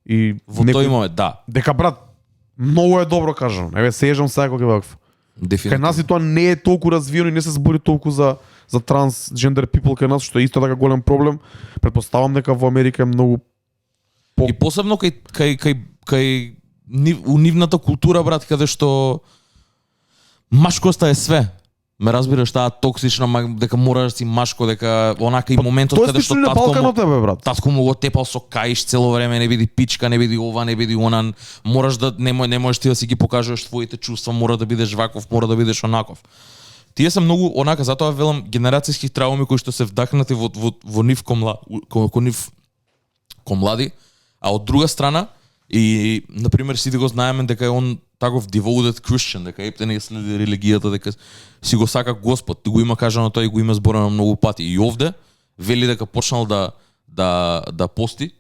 и во тој момент, да. Дека, брат, многу е добро кажано. Еве сежам сега кога ваков. Кај нас и тоа не е толку развиено и не се збори толку за трансгендер people кај нас, што е исто така голем проблем. Претпоставам дека во Америка е многу и посебно кај нивната култура, брат, каде што машкоста е све. Ме разбираш, таа токсична, дека мораш да си машко, дека онака и моментот каде што татко му го тепал со каиш цело време, не биди пичка, не биди ова, не биди онан, мораш да не можеш ти да си ги покажеш твоите чувства, мора да бидеш ваков, мора да бидеш онаков. Тие се многу онака, затоа велам генерацијски трауми кои што се вдахнати во нив ко нив ко млади, а од друга страна и на пример сите го знаеме дека он таков devoted Christian, дека Ептен не следи религијата, дека си го сака Господ, го има кажано тоа и го има зборено многу пати. И овде вели дека почнал да пости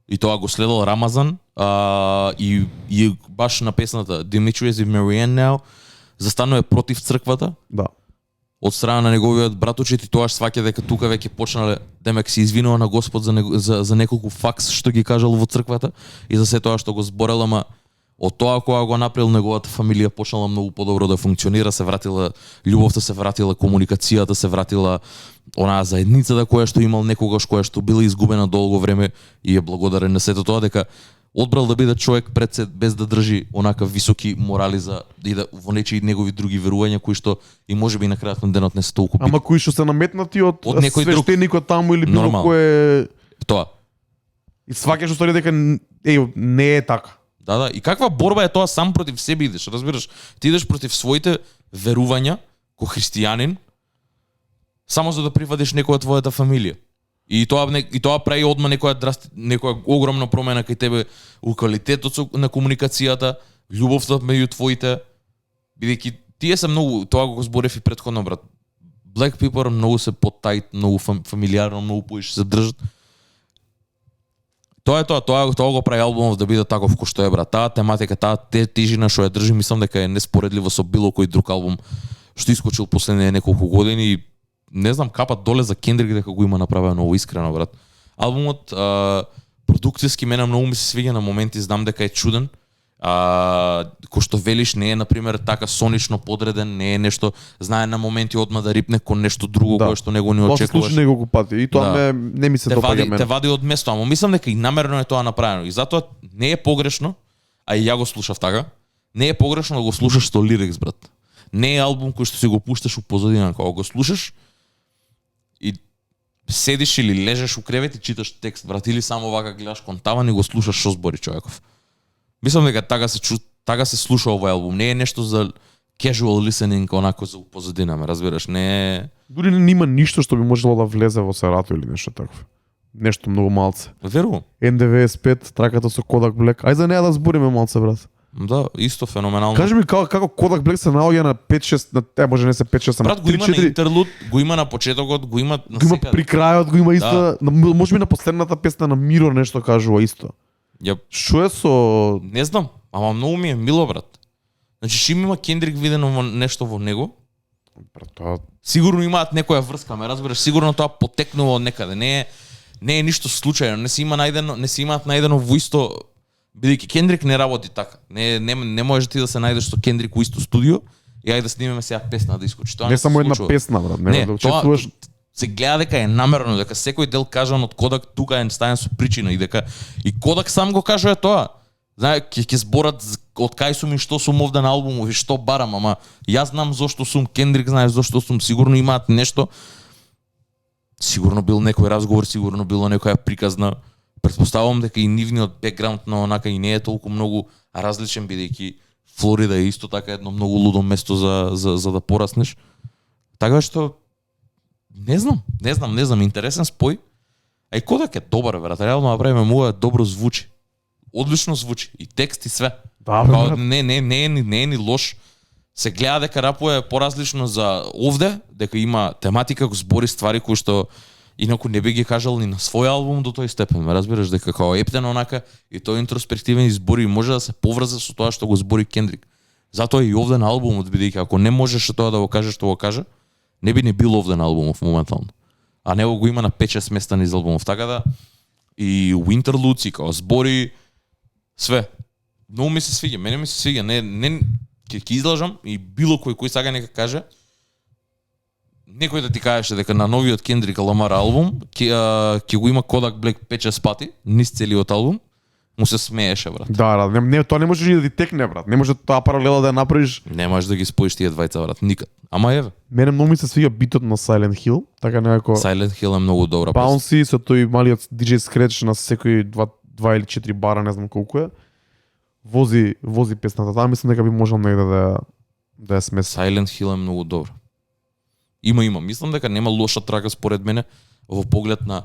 и тоа го следел Рамазан, и баш на песната Demetrius и Marianne Now застанува против црквата. Да. Од страна на неговиот браточет и тоа сваќа дека тука веќе почнале демек се извинува на Господ за неколку факс што ги кажал во црквата и за се тоа што го зборел, ама од тоа кога го направил неговата фамилија почнала многу подобро да функционира, се вратила љубовта, се вратила комуникацијата, се вратила онаа заедницата која што имал некогаш, која што била изгубена долго време и е благодарен на сето тоа дека одбрал да биде човек пред се без да држи онака високи морали за и да во нечии негови други верувања кои што и можеби на крајот на денот не се толку битни. Ама кои што се наметнати од некој друг свештеникот таму или било Нормално. кое Тоа. и сваќаш устари дека не е така. Да, и каква борба е тоа, сам против себе идеш, разбираш? Ти идеш против своите верувања ко христијанин само за да прифатиш некоја од твојата фамилија. И тоа прави одма некоја огромна промена кај тебе у квалитетот на комуникацијата, љубовта меѓу твоите, бидејќи тие се многу, тоа го зборев и претходно, брат. Black people многу се потајт, многу фамилиарно, многу поише се држат. Тоа е тоа го прави албумов да биде таков кој што е, брат. Таа тематика, таа тежина што ја држи, мислам дека е неспоредливо со било кој друг албум што искочил последните неколку години и не знам, капат доле за Кендрик дека го има направено ново, искрено, брат. Албумот продукцијски мене многу ми се свиѓа на моменти, знам дека е чуден. Кој што велиш не е на пример така сонично подреден, не е нешто, знае на моменти одма да рипне кон нешто друго кое што него не Тоа се очекуваш. случи неколку пати и тоа не ми се допаѓа мене. Те вади од место, ама мислам дека и намерно е тоа направено. И затоа не е погрешно, а и ја го слушав така, не е погрешно да го слушаш со лирикс, брат. Не е албум кој што си го пушташ у позадина, кога го слушаш и седиш или лежеш у кревет и читаш текст, брат, или само вака гледаш кон таван и го слушаш што збори човеков. Мислам дека така се слуша овој албум. Не е нешто за casual listening, онако за позадина, ме разбираш, не е... Дури не има ништо што би можело да влезе во Сарато или нешто такво. Нешто многу малце. Верувам. N95, траката со Kodak Black. Ај за неа да збориме малце, брат. Да, исто феноменално. Кажи ми како Kodak Black се наоѓа на 5-6, на може не се 5-6, ама брат, го има на интерлуд, го има на почетокот, го има на го има секаде. при крајот, го има исто, може би на последната песна на Миро нешто кажува исто. Што е со... Не знам, ама многу ми е мило, брат. Значи, шим има Кендрик видено во нешто во него. Брат, тоа... Сигурно имаат некоја врска, ме разбираш, сигурно тоа потекнува од некаде. Не е ништо случајно, не се имаат најдено во исто, бидејќи Кендрик не работи така. Не можеш ти да се најдеш со Кендрик во исто студио и ајде да снимеме сега песна да искочи. Тоа не само една случува. песна, брат, не да учествуваш. Се гледа дека е намерно, дека секој дел кажан од Kodak тука е стаен со причина и дека и Kodak сам го кажува тоа. Знае, ќе зборат од кај сум и што сум овде на албумов и што барам, ама јас знам зошто сум, Кендрик знае зошто сум, сигурно имаат нешто. Сигурно бил некој разговор, сигурно било некоја приказна. Претпоставувам дека и нивниот бекграунд на онака и не е толку многу различен, бидејќи Флорида е исто така едно многу лудо место за да пораснеш. Така што не знам, интересен спој. А и Kodak е добар, брат, реално направиме му е добро звучи. Одлично звучи и текст и све. Да, брат. Не е ни лош. Се гледа дека рапува е поразлично за овде, дека има тематика, го збори ствари кои што инаку не би ги кажал ни на свој албум до тој степен. Ме разбираш дека како ептен онака и тој интросперктивен избори може да се поврзе со тоа што го збори Кендрик. Затоа и овде на албумот, бидејќи ако не можеше тоа да го каже што го кажа, не би не бил овде на албумов моментално. А него го има на 5-6 места низ албумов, така да и Winterludes и како збори све. Многу ми се свиѓа, мене ми се свиѓа, не ќе излажам и било кој сага нека каже. Некој да ти кажеше дека на новиот Кендрик Ламар албум ќе го има Kodak Black 5-6 пати низ целиот албум, му се смееше, брат. Да, тоа не може ни да ти текне, брат. Не може таа паралела да ја направиш. Не можеш да ги споиш тие двајца, брат, никад. Ама еве. Мене многу ми се свиѓа битот на Silent Hill, така некако Silent Hill е многу добра песна. Bouncy со тој малиот DJ Scratch на секој 2 или 4 бара, не знам колку е. Вози песната. Таа мислам дека би можел негде да ја смеси. Silent Hill е многу добра. Има. Мислам дека нема лоша трака според мене во поглед на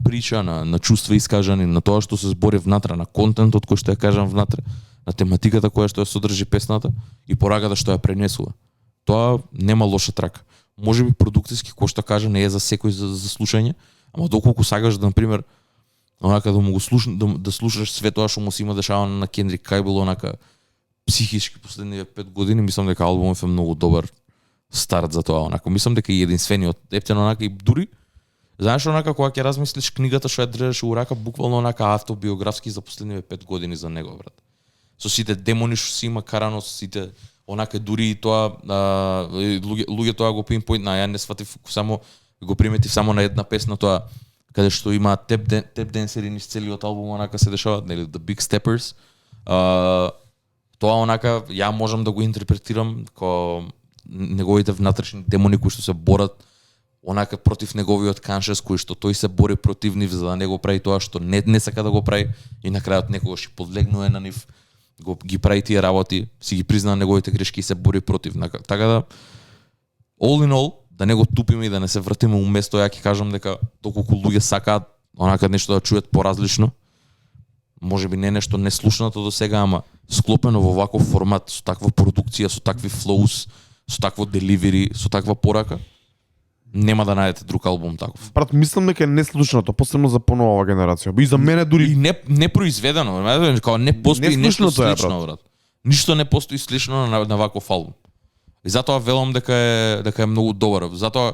прича, на чувства искажани, на тоа што се збори внатре, на контентот кој што ја кажам внатре, на тематиката која што ја содржи песната и пораката што ја пренесува. Тоа нема лоша трака. Можеби продукцијски кој што кажа не е за секој за слушање, ама доколку сагаш да, например, Онака да му го да слушаш све тоа што му се има дешавано на Кендрик, кај било онака психички последниве 5 години, мислам дека албумот е многу добар старт за тоа, онака. Мислам дека и единствениот ептен онака и дури знаеш онака кога ќе размислиш книгата што ја држеше у рака, буквално онака автобиографски за последниве 5 години за него, брат. Со сите демони што си има карано, со сите онака дури и тоа луѓе тоа го pinpoint на, ја не сватив само го приметив само на една песна тоа каде што има теп денсери низ целиот албум, онака се дешаваат, нели, The Big Steppers. Тоа онака ја можам да го интерпретирам како неговите внатрешни демони кои што се борат онака против неговиот conscious, кој што тој се бори против нив за да не го прави тоа што не сака да го прави и на крајот некогаш подлегнува на нив, ги прави тие работи, си ги признава неговите грешки и се бори против. Така да all in all, да не го тупиме и да не се вратиме у место, ја ќе кажам дека доколку луѓе сакаат онака нешто да чујат поразлично, може би не нешто неслушнато до сега, ама склопено во ваков формат, со таква продукција, со такви flows, со такво деливери, со таква порака, нема да најдете друг албум таков. Брат, мислам дека е неслушното, посебно за понова генерација. И за мене дури и не произведено, као не постои нешто слично, брат. Ништо не постои слично на ваков албум. И затоа велам дека е многу добар. Затоа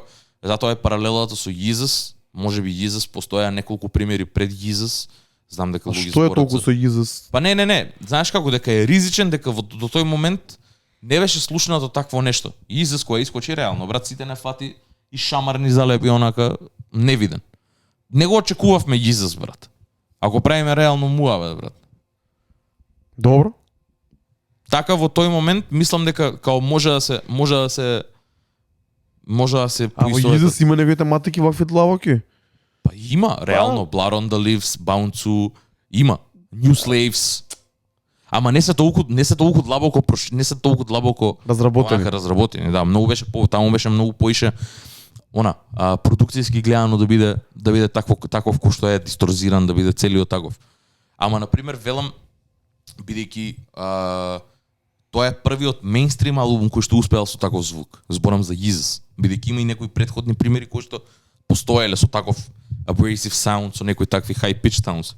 е паралелата со Yeezus. Можеби Yeezus постоја неколку примери пред Yeezus. Знам дека луѓе зборат. Што е толку со Yeezus? Па не. Знаеш како дека е ризичен, дека до тој момент не беше слушнато такво нешто. Yeezus кој искочи реално, брат, сите не фати и шамарни залепи онака невиден. Не го очекувавме Yeezus, брат. Ако правиме реално муаве, брат. Добро. Така во тој момент мислам дека као може да се А во Yeezus има негови тематики вакви длабоки? Па има, реално Blood on the Leaves, Bound to, има New Slaves. Ама не се толку длабоко разработени. Да, многу беше таму беше многу поише продукцијски гледано да биде таков кој што е дисторзиран, да биде целиот таков. Ама на пример велам бидејќи тоа е првиот мејнстрим албум кој што успеал со таков звук. Зборам за Yeezus, бидејќи има и некои претходни примери кои што постоеле со таков abrasive sound, со некои такви high pitch sounds.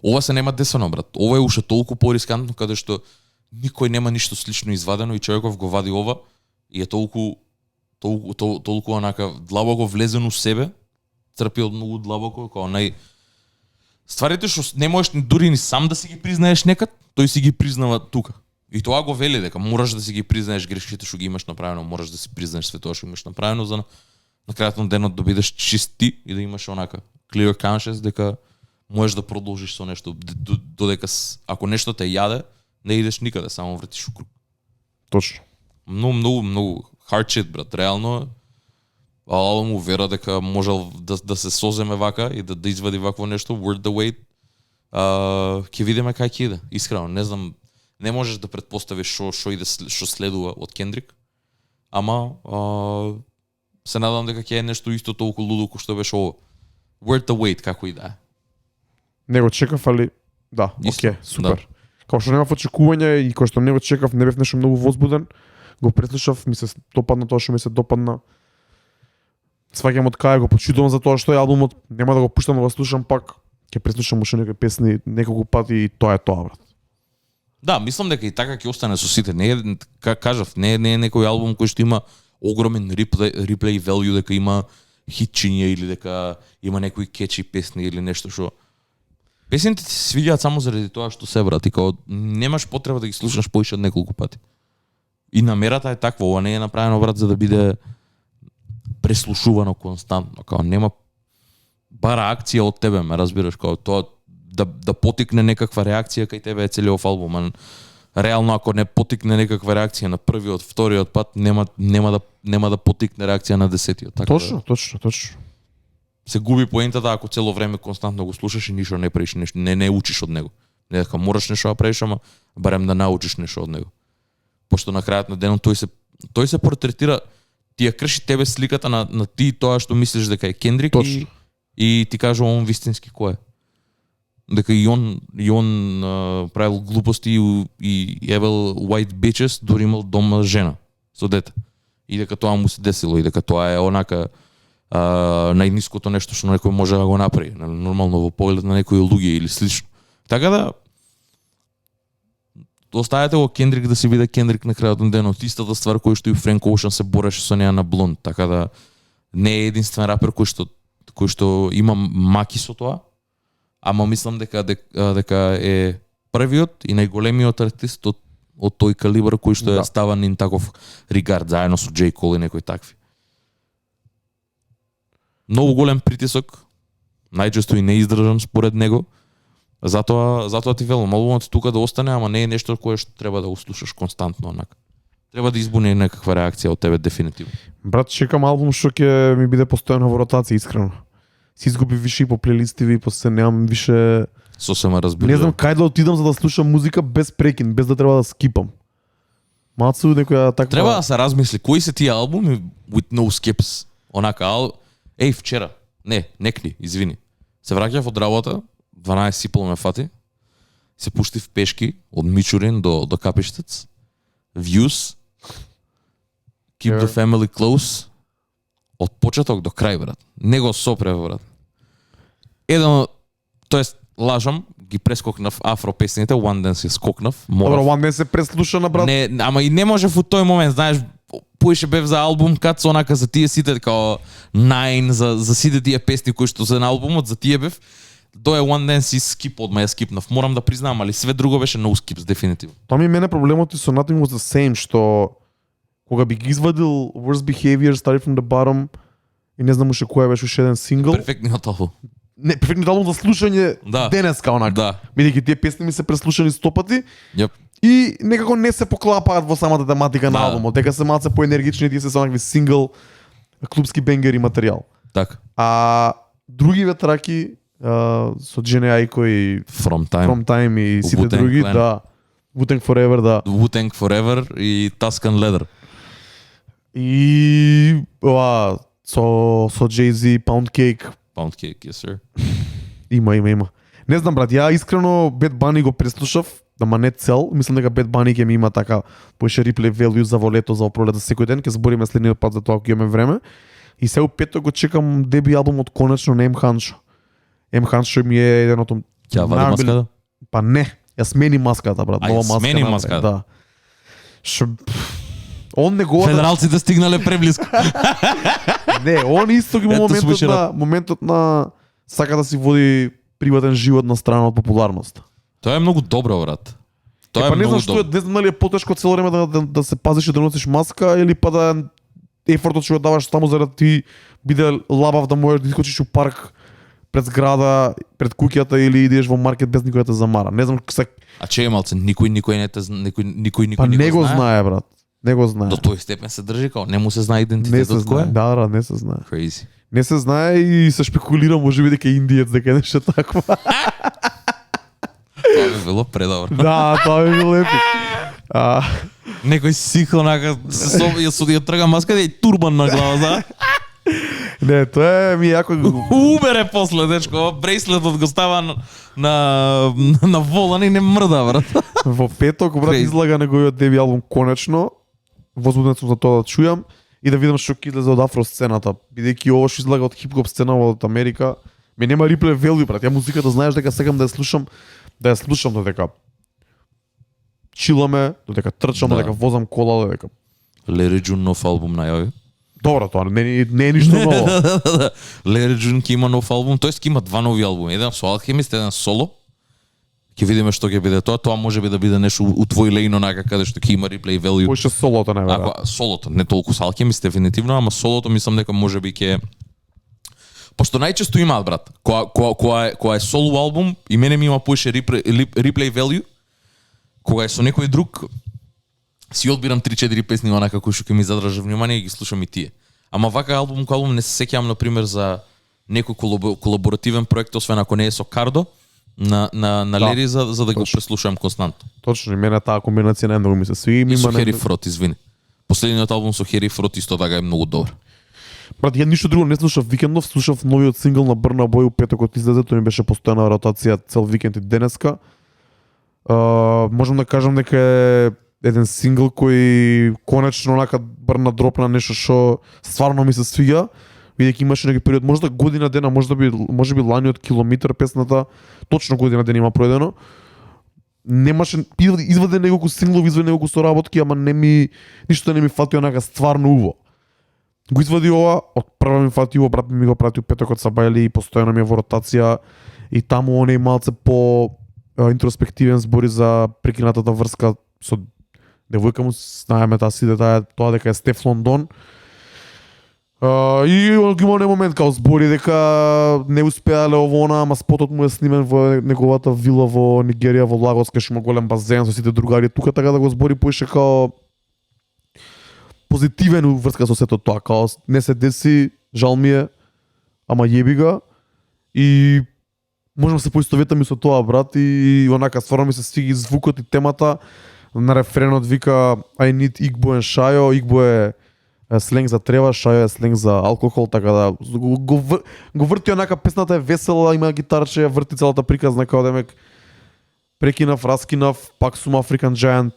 Ова се нема десено, брат. Ова е уште толку порискантно каде што никој нема ништо слично извадено и човеков го вади ова и е толку онака длабоко влезен у себе, трпи од многу длабоко, како стварите што не можеш дури ни сам да си ги признаеш некад, тој си ги признава тука. И тоа го вели дека мораш да си ги признаеш грешките што ги имаш направено, мораш да си признаеш све тоа што имаш направено за на крајот на денот да бидеш чист ти и да имаш онака clear conscience дека можеш да продолжиш со нешто додека ако нешто те јаде, не идеш никаде, само вртиш у круг. Точно. Многу hard shit, брат, реално. Ало му вера дека можел да се соземе вака и да извади вакво нешто, worth the wait. Ќе видиме кај ќе иде. Искрено, не знам, не можеш да претпоставиш што следува од Кендрик. Ама се надам дека ќе е нешто исто толку лудо кој што беше ова. Worth the wait, како и да е. Не го чекав, али да, окей, супер. Да. Као што немав очекување и кој што не го чекав, не бев нешто многу возбуден, го преслушав, ми се допадна тоа што ми се допадна. Сваќам од кај го почитувам за тоа што е албумот, нема да го пуштам да го слушам пак, ќе преслушам уште некои песни неколку пати и тоа е тоа, брат. Да, мислам дека и така ќе остане со сите. Не е, кажав, не е некој албум кој што има огромен реплей value, дека има хитчиња или дека има некои кетчи песни или нешто што песните ти се свиѓаат само заради тоа што се, брат, и као немаш потреба да ги слушаш поише од неколку пати. И намерата е таква, ова не е направено, брат, за да биде преслушувано константно, као нема бара акција од тебе, ме разбираш, као тоа да потикне некаква реакција кај тебе е целиот албум, а реално ако не потикне некаква реакција на првиот, вториот пат, нема да потикне реакција на десетиот. Така точно. Се губи поентата ако цело време константно го слушаш и ништо не правиш, не учиш од него. Не дека мораш нешто да правиш, ама барем да научиш нешто од него. Пошто на крајот на денот тој се портретира, ти ја крши тебе сликата на ти тоа што мислиш дека е Кендрик и ти кажа он вистински кој е. Дека и он правил глупости и ебел white bitches, дури имал дома жена со дете. И дека тоа му се десило и дека тоа е онака најниското нешто што некој може да го направи, нормално во поглед на некои луѓе или слично. Така да оставете го Кендрик да си биде Кендрик на крајот на денот, истата ствар која што и Френк Оушен се бореше со неа на Блонд, така да не е единствен рапер кој што има маки со тоа, ама мислам дека е првиот и најголемиот артист од тој калибар кој што е ставан ин таков регард заедно со J. Cole и некои такви. Многу голем притисок, најчесто и неиздржан според него. Затоа ти велам, албумот тука да остане, ама не е нешто кое што треба да го слушаш константно онака. Треба да избуни некаква реакција од тебе дефинитивно. Брат, чекам албум што ќе ми биде постојано во ротација, искрено. Си изгуби више и по плейлистиви и после немам више. Сосема разбирам. Не знам кај да отидам за да слушам музика без прекин, без да треба да скипам. Мацу некоја таква. Треба да се размисли кои се тие албуми with no skips. Онака вчера. Некни, извини. Се враќав од работа, 12 сипол ме фати. Се пуштив пешки од Мичурин до Капиштец. Views. Keep the family close. Од почеток до крај, брат. Не го сопре, брат. Тоест, лажам, ги прескокнав афро песните, One Dance ја скокнав. Добро, One Dance се преслуша на брат. Не, ама и не може во тој момент, знаеш, поише бев за албум, кад со онака за тие сите као Nine, за сите тие песни кои што се на албумот, за тие бев. Тоа е One Dance и скип од ја скипнав. Морам да признам, али све друго беше no skips дефинитивно. Тоа ми мене проблемот и со Nothing Was The Same, што кога би ги извадил Worst Behavior, Started From The Bottom и не знам уште која беше уште еден сингл. Перфектниот албум. Не, перфектниот албум за слушање денеска онака. Да. Бидејќи тие песни ми се преслушани 100 пати. Yep. И некако не се поклапаат во самата тематика на албумот. Дека се малце поенергични, тие се со некакви сингл, клубски бенгери материјал. Така. А другиве траки со Джене Ајко и From Time и сите Wu-Tang други, Clan. да. Wu-Tang Forever, да. Wu-Tang Forever и Tuscan Leather. И со Jay-Z, Pound Cake. Pound Cake, yes sir. Има. Не знам, брат, ја искрено Bad Bunny го преслушав, ама не цел. Мислам дека Bad Bunny ќе ми има така поише реплей value за во лето, за во пролет, за секој ден. Ќе збориме следниот пат за тоа ако имаме време. И се петок го чекам деби албумот конечно на М Ханшо. М Ханшо ми е еден од Ќе вади маската? Па не, ја смени маската, брат. Нова маска. Смени маската. Да. Он не го Федералците стигнале преблиску. Не, он исто ги има моментот на сака да си води приватен живот на страна од популарност. Тоа е многу добро, брат. Тоа е не знам многу што не знам дали е потешко цело време да се пазиш и да носиш маска или па да ефортот што го даваш само за да ти биде лабав да можеш да искочиш у парк пред зграда, пред куќата или идеш во маркет без никој да те замара. Не знам А че малце, никој не те никој Па не го знае, брат. Не го знае. До тој степен се држи као не му се знае идентитетот кој е. Да, не се знае. Crazy. Не се знае и се шпекулира можеби дека индиец, дека нешто такво. Тоа би било предобро. Да, тоа би било епик. Некој сих онака ја трга маската и турбан на глава, за. Не, тоа ми јако Убере после, дечко, брейслетот го става на волан и не мрда, брат. Во петок, брат, излага неговиот деби албум конечно. Возбуден сум за тоа да чујам и да видам што ќе излезе од афро сцената, бидејќи ова што излага од хип-хоп сцена од Америка, ми нема реплей value, брат. Ја музиката знаеш дека сакам да ја слушам додека чиламе, додека трчам, додека возам кола, додека Larry June нов албум најави. Добро, тоа не е ништо ново. Larry June ќе има нов албум, тоест ќе има два нови албуми, еден со Alchemist, еден соло. Ќе видиме што ќе биде тоа. Тоа можеби да биде нешто у твој лейн онака каде што ќе има replay value. Кој што солото не верам. Ако солото, не толку со Alchemist дефинитивно, ама солото мислам дека можеби ќе пошто најчесто имаат, брат. Кога е соло албум и мене ми има поише replay value. Кога е со некој друг си одбирам 3-4 песни онака кои што ќе ми задржа внимание и ги слушам и тие. Ама вака албум не се сеќавам на пример за некој колаборативен проект освен ако не е со Кардо на Лери за да го преслушам константно. Точно, и мене таа комбинација најмногу ми се сви. И со Хери Фрот, извини. Последниот албум со Хери Фрот исто така е многу добар. Брат, ја ништо друго не слушав викендов, слушав новиот сингл на Брна Бој у петокот излезе, тој ми беше постојана ротација цел викенд и денеска. Можам да кажам дека е еден сингл кој конечно онака Брна дропна нешто што стварно ми се свиѓа. Бидејќи имаше некој период, можда година дена, можеби ланиот километар песната, точно година дена има проедено. Немаше изваде неколку синглови, изваде неколку соработки, ама ништо не ми фати онака стварно уво. Го извади ова, од прва ми фати уво, брат ми го пратил петокот са бајли и постојано ми е во ротација и таму он е малце по интроспективен збори за прекинатата врска со девојка му, знаеме тоа дека е Стеф Лондон. И ги има момент као збори дека не успеале овона, ама спотот му е снимен во неговата вила во Нигерија, во Лагос, кај што има голем базен со сите другари тука, така да го збори поише као позитивен врска со сето тоа, као не се деси, жал ми е, ама јеби ga и можам да се поистоветам и со тоа, брат, и онака стварно ми се свиги звукот и темата на рефренот вика I need Igbo and Shayo, Igbo е сленг за трева, Shayo е сленг за алкохол, така да го врти онака, песната е весела, има гитарче, врти целата приказна као демек прекинав, раскинав, пак сум African Giant,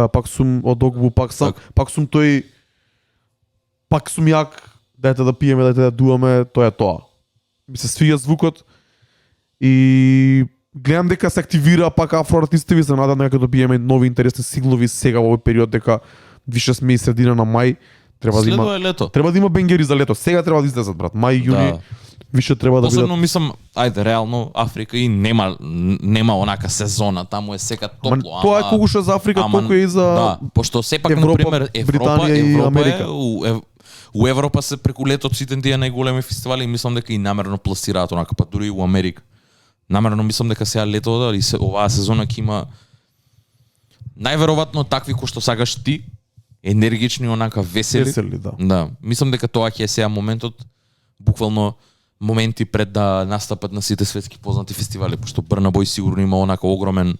пак сум Одогбу, пак сум тој, пак сум јак, дајте да пиеме, дајте да дуаме, тоа е тоа. Ми се свиѓа звукот и гледам дека се активира пак афроартистите, ви се надам дека добиеме нови интересни синглови сега во овој период, дека више сме и средина на мај, треба да има бенгери за лето. Сега треба да излезат, брат. Мај, јуни, више треба да бидат. Посебно мислам, ајде, реално Африка и нема онака сезона, таму е сека топло, тоа е колку што е за Африка, толку е и за да, пошто сепак Европа, например Британија и Америка. У Европа се преку летот сите тие најголеми фестивали и мислам дека и намерно пласираат онака, па дури и у Америка. Намерно мислам дека сега летото и оваа сезона ќе има најверојатно такви кои што сакаш ти, енергични, онака весели. Да. Мислам дека тоа ќе е сега моментот, буквално моменти пред да настапат на сите светски познати фестивали, пошто Брна Бој сигурно има онака огромен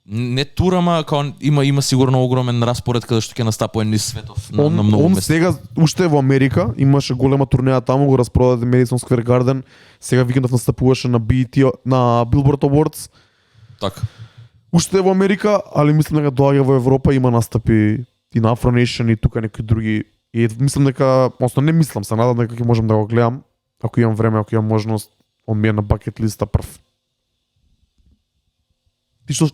не турама, као има сигурно огромен распоред каде што ќе настапува низ светов на многу места. Сега уште во Америка, имаше голема турнеја таму, го распродаде Madison Square Garden. Сега викендов настапуваше на BET, на Billboard Awards. Така. Уште во Америка, али мислам дека доаѓа во Европа, има настапи и на Afro Nation и тука некои други. И мислам дека, односно не мислам, се надам дека ќе можам да го гледам, ако имам време, ако имам можност, он ми е на бакет листа прв.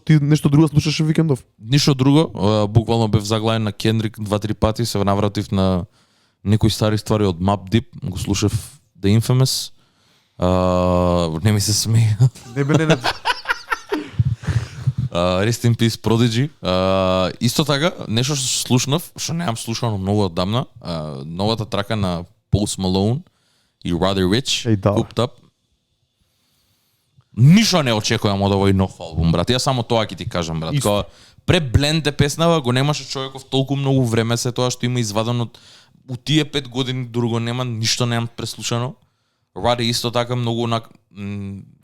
Ти нешто друго слушаше викендов? Ништо друго, буквално бев заглавен на Кендрик 2-3 пати, се навратив на некои стари ствари од Mobb Deep, го слушав The Infamous. Не ми се смеја. Не. Rest in Peace Prodigy. Исто така, нешто што слушнав, што немам слушано многу оддамна, новата трака на Post Malone и Rather Rich, Cooped Up. Ништо не очекувам од овој нов албум, брат. Ја само тоа ќе ти кажам, брат. Кога пребленде песнава, го немаше човеков толку многу време се тоа што има извадено у тие 5 години, друго нема, ништо немам преслушано. Ради исто така многу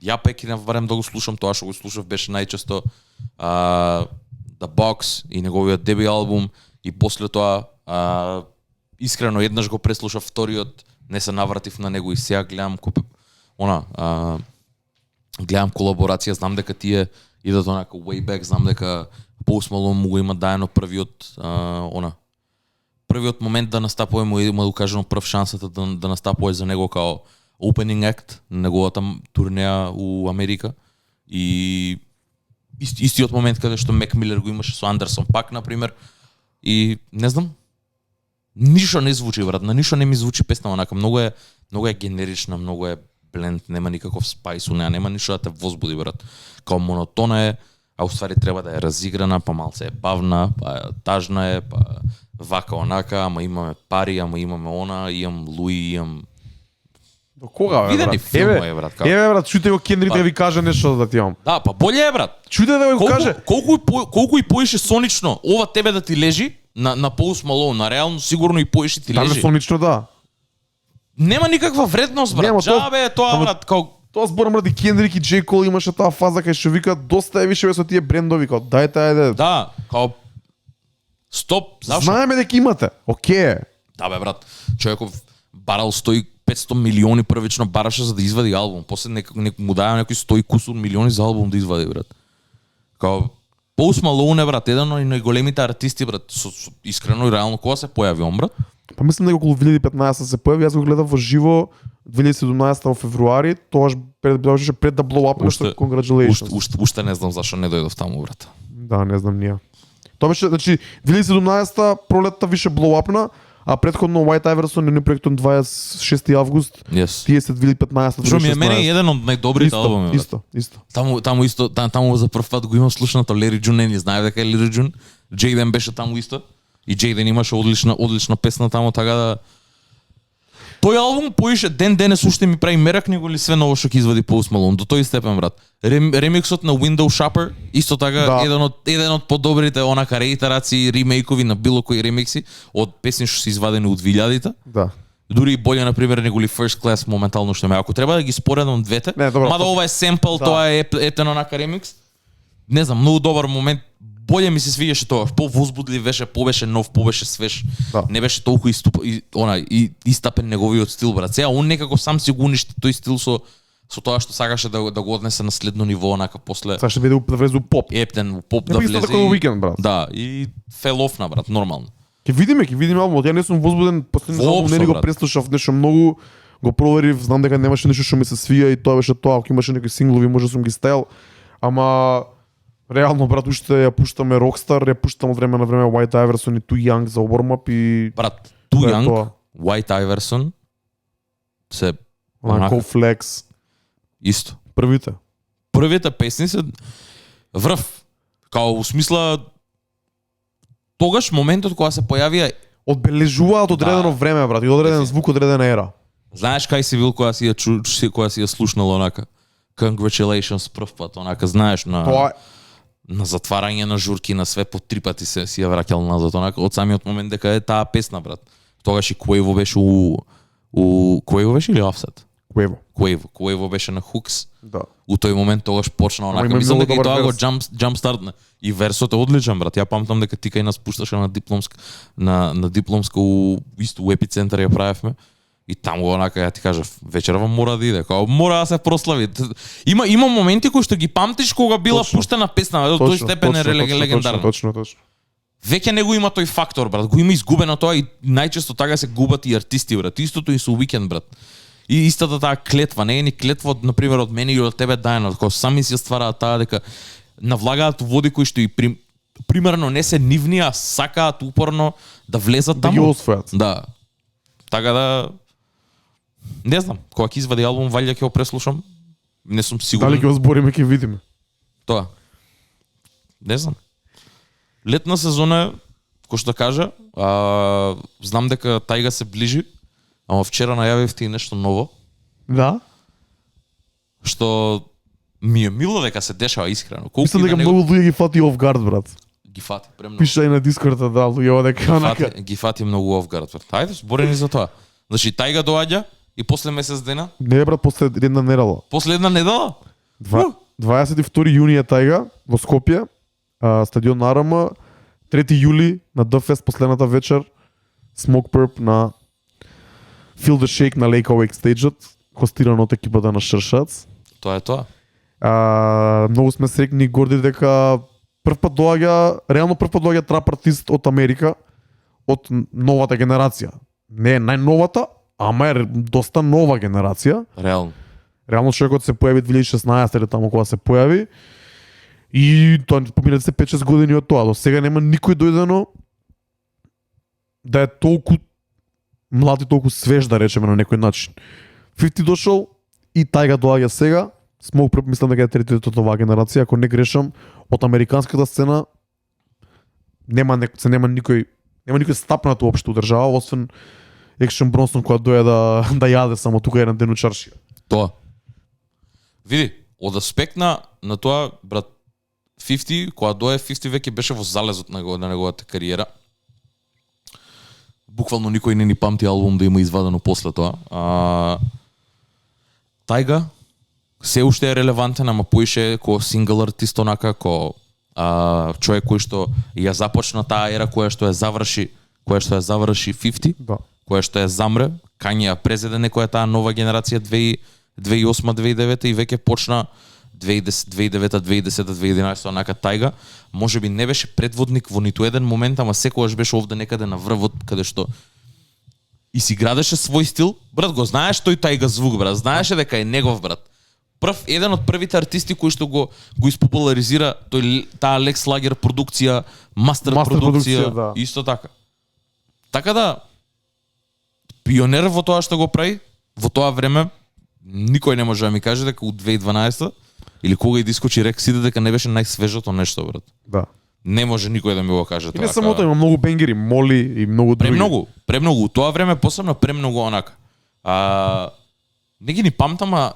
ја пекинав барем да го слушам, тоа што го слушав беше најчесто The Box и неговиот деби албум и после тоа искрено еднаш го преслушав вториот, не се навратив на него и сега гледам гледам колаборација, знам дека тие идат онака way back, знам дека Post Malone му го има даено првиот момент да настапува, му да кажано прв шансата да настапува за него као opening act на неговата турнеја у Америка и истиот момент каде што Мек Милер го имаше со Андерсон Пак например и не знам, ништо не звучи, брат, на ништо не ми звучи песна онака, многу е генерична, многу е бленд, нема никаков спајс у неа, нема ништо да те возбуди, брат. Као монотона е, а уствари треба да е разиграна, па малце е бавна, па тажна е, па вака онака, ама имаме пари, ама имаме она, имам Луи, имам... До кога, бе, видени брат? филмо е, брат. Еве, брат, чуте го Кендрик да ви каже нешто да ти имам. Да, па боле е, брат. Чуте да го каже. Колку и поише сонично, ова тебе да ти лежи, на Post Malone, на реално сигурно и поише ти лежи. Даже сонично, да. Нема никаква вредност, брат. Джабе е тоа, брат, као... Тоа зборам, брат, и Кендрик и Джей Кол имаше таа фаза кај што вика доста е више со тие брендови, као дајте ајде. Да, као стоп, зашо? Знаеме дека имате. Океј. Да бе, брат. Човеков барал 500 милиони првично бараше за да извади албум. После му даја некои 100 кусур милиони за албум да извади, брат. Као Post Malone, брат, еден од најголемите артисти, брат, искрено и реално кога се појави он, брат. Па мислам дека околу 2015 се појави, јас го гледав во живо 2017 во февруари, тоаш пред да blow up нешто, congratulations. Уште не знам зашо не дојдов таму, брат. Да, не знам ние. Тоа беше, значи 2017 пролетта више blow up-на, а претходно White Iverson е проектон 26 август. Yes. Тие се 2015. Што ми е мене еден од најдобрите албуми. Исто. Таму за прв пат го имам слушнато Лери Джун, не знаев дека е Лери Джун. Джейден беше таму исто. И Джейден имаше одлична песна таму, така да тој албум поише ден денес уште ми прави мерак него ли све ново што ќе извади Post Malone до тој степен, брат. Ремиксот на Window Shopper исто така да. еден од подобрите онака реитерации, ремейкови на било кои ремикси од песни што се извадени од 2000-та. Да. Дури и боле на пример него ли First Class моментално што ме. Ако треба да ги споредам двете, мада ова е семпл, да. Тоа е ептен онака ремикс. Не знам, многу добар момент. Боле ми се свиѓаше тоа, повозбудлив беше, побеше нов, побеше свеж. Да. Не беше толку истапен неговиот стил, брат. Сега он некако сам си го уништи тој стил со тоа што сакаше да го однесе на следно ниво, онака после. Сакаше да влезе у поп. Ептен, поп да влезе. Како Weekend, брат. Да, и fell off на брат, нормално. Ќе видиме албумот. Ја не сум возбуден, последниот албум не го преслушав, нешто многу го проверив, знам дека немаше нешто што ми се свија и тоа беше тоа, ако имаше некои синглови, може сум ги стајал, ама реално, брат, уште ја пуштаме Rockstar, ја пуштам од време на време White Iverson и Too Young за warm-up и... Брат, Too Young, White Iverson, се... Go Flex. Исто. Првите песни се врв. Као, у смисла... Тогаш моментот кога се појавија... Одбележуваат одредено време, брат, и одреден звук, одредена ера. Знаеш кај си бил кога си ја слушнал онака? Congratulations прв пат, онака, знаеш, на затварање на журки, на све по 3 пати си ја враќал назад, онака, од самиот момент дека е таа песна, брат. Тогаш и Quavo беше Quavo беше или Offset? Quavo беше на Hooks. Да. У тој момент тогаш почна онака, мислам дека и тоа го jump start и версот е одличен, брат. Ја памтам дека ти кај нас пушташе на дипломска исто у епицентар ја правевме. И таму онака ја ти кажав, вечерва мора да иде, као мора да се прослави. Има моменти кои што ги памтиш кога била пуштена песна, до тој степен е легендарна. Точно. Веќе не го има тој фактор, брат. Го има изгубено тоа и најчесто така се губат и артисти, брат. Истото и со Weekend, брат. И истата таа клетва, не е ни клетва на пример од мене или од тебе дајано, кога сами си ја ствараат таа дека навлагаат води кои што и примерно не се нивни, а сакаат упорно да влезат таму. Да ги освојат. Да. Така да не знам, кога ќе извади албум, валја ќе го преслушам. Не сум сигурен. Дали ќе го збориме, ќе видиме. Тоа. Не знам. Летна сезона, кој што кажа, знам дека Тајга се ближи, ама вчера најавивте и нешто ново. Да? Што ми е мило дека се дешава искрено. Мислам дека многу луѓе ги фати off guard, брат. Ги фати премногу. Пиша и на Дискорда, да, луѓе дека онака. Ги фати многу off guard, брат. Ајде, зборени за тоа. Значи Тајга доаѓа и после месец дена? Не, брат, после една недела. После една недела? 22 јуни е Тајга во Скопје, стадион на АРМ, 3 јули на DFest последната вечер, Smoke Purp на Feel the Shake на Lake Awake стејџот, хостиран од екипата на Шршац. Тоа е тоа. Многу сме срекни и горди дека прв пат доаѓа трап артист од Америка, од новата генерација. Не е најновата, ама е доста нова генерација. Реално човекот се појави 2016 или таму кога се појави. И тоа поминат се 5-6 години од тоа. До сега нема никој дојдено да е толку млад и толку свеж, да речеме на некој начин. 50 дошол и Тајга доаѓа сега. Smoke Purp мислам дека е третиот од оваа генерација, ако не грешам, од американската сцена нема никој стапнат уопшто у држава, освен Екшен Бронсон која дојде да јаде само тука еден ден у чаршија. Тоа. Види, од аспект на тоа, брат, 50, кога дое 50 веќе беше во залезот на неговата кариера. Буквално никој не ни памти албум да има извадено после тоа. Тајга се уште е релевантен, ама поише ко сингл артист онака, ко човек кој што ја започна таа ера која што ја заврши 50, да. Која што ја замре, Кање ја презеде некоја таа нова генерација 2008-2009 и веќе почна 2009, 2010, 2011 онака Тајга. Можеби не беше предводник во ниту еден момент, ама секогаш беше овде некаде на врвот, каде што и си градеше свој стил, брат, го знаеш тој тајга звук, брат, знаеше дека е негов, брат. Еден од првите артисти кои што го испопуларизира таа Лекс Лагер продукција, мастер продукција, да. исто така. Така да пионер во тоа што го прави, во тоа време никој не може да ми каже дека у 2012 или кога и дискочи Рексиде дека не беше најсвежото нешто, брат. Да. Не може никој да ми го каже И тоа. не само тоа, има многу бенгери, Моли и многу други. Премногу. У тоа време посебно премногу онака. Не ги ни памтам, а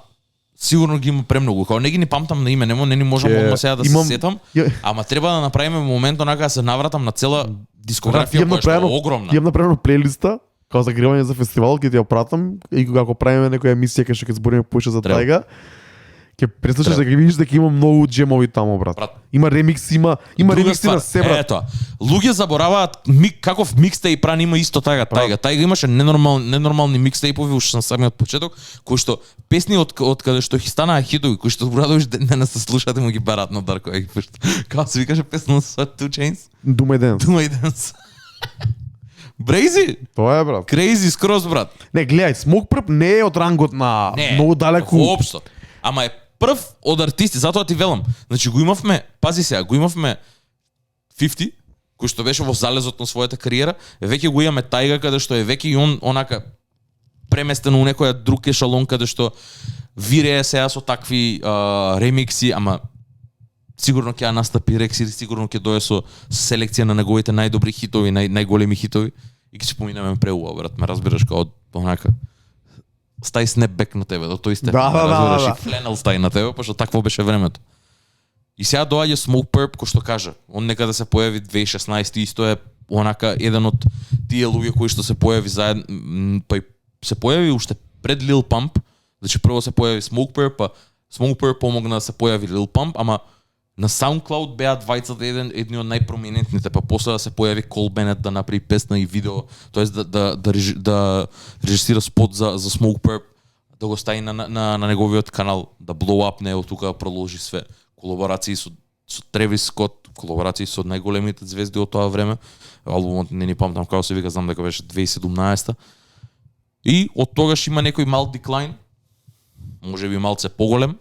сигурно ги има премногу. Као не ги ни памтам на име, не ни можам одма сега да се сетам. Ама треба да направиме момент онака да се навратам на цела дискографија која што е огромна. Имам направено плейлиста као загревање за фестивал, ќе ти ја пратам и кога ако правиме некоја емисија кај што ќе збориме поише за тајга, ќе преслушаш да ги видиш дека има многу джемови таму, брат. Има ремикс, има ремикси на се, брат. Ето, луѓе забораваат каков микстејп пран има исто тајга. Тајга имаше ненормални микстејпови уште на самиот почеток, кои што песни од каде што ги станаа хитови, кои што радовиш денес се слушаат и му ги бараат на Дарко и пушта. Како се викаше песна со Two Chainz? Do My Dance. Брейзи? Тоа е, брат. Crazy скроз, брат. Не, гледај, Smoke Perp не е од рангот на многу далеку. Воопшто. Ама е прв од артисти, затоа ти велам. Значи го имавме, пази сега, го имавме 50, кој што беше во залезот на својата кариера, веќе го имаме Тајга каде што е веќе и он онака преместен у некоја друг ешалон каде што вирее сега со такви ремикси, ама сигурно ќе настапи Рекс или сигурно ќе дое со селекција на неговите најдобри хитови, најголеми хитови и ќе се поминеме преубаво, брат, ме разбираш као онака стај снепбек на тебе, до тој степен, разбираш, и фленел стај на тебе, пошто такво беше времето. И сега доаѓа Smoke Perp, кој што кажа, он некаде се појави 2016 исто е онака еден од тие луѓе кои што се појави заедно, па се појави уште пред Lil Pump, значи прво се појави Smoke Perp, па Smoke Perp помогна да се појави Lil Pump, ама на SoundCloud беа двајцата едни од најпроминентните, па после да се појави Cole Bennett да направи песна и видео, тоест да режисира спот за Smoke Perp, да го стави на неговиот канал, да blow up него тука да продолжи све. Колаборации со Тревис Скот, колаборации со најголемите звезди од тоа време. Албумот не ни памтам како се вика, знам дека беше 2017. И од тогаш има некој мал деклайн, можеби малце поголем.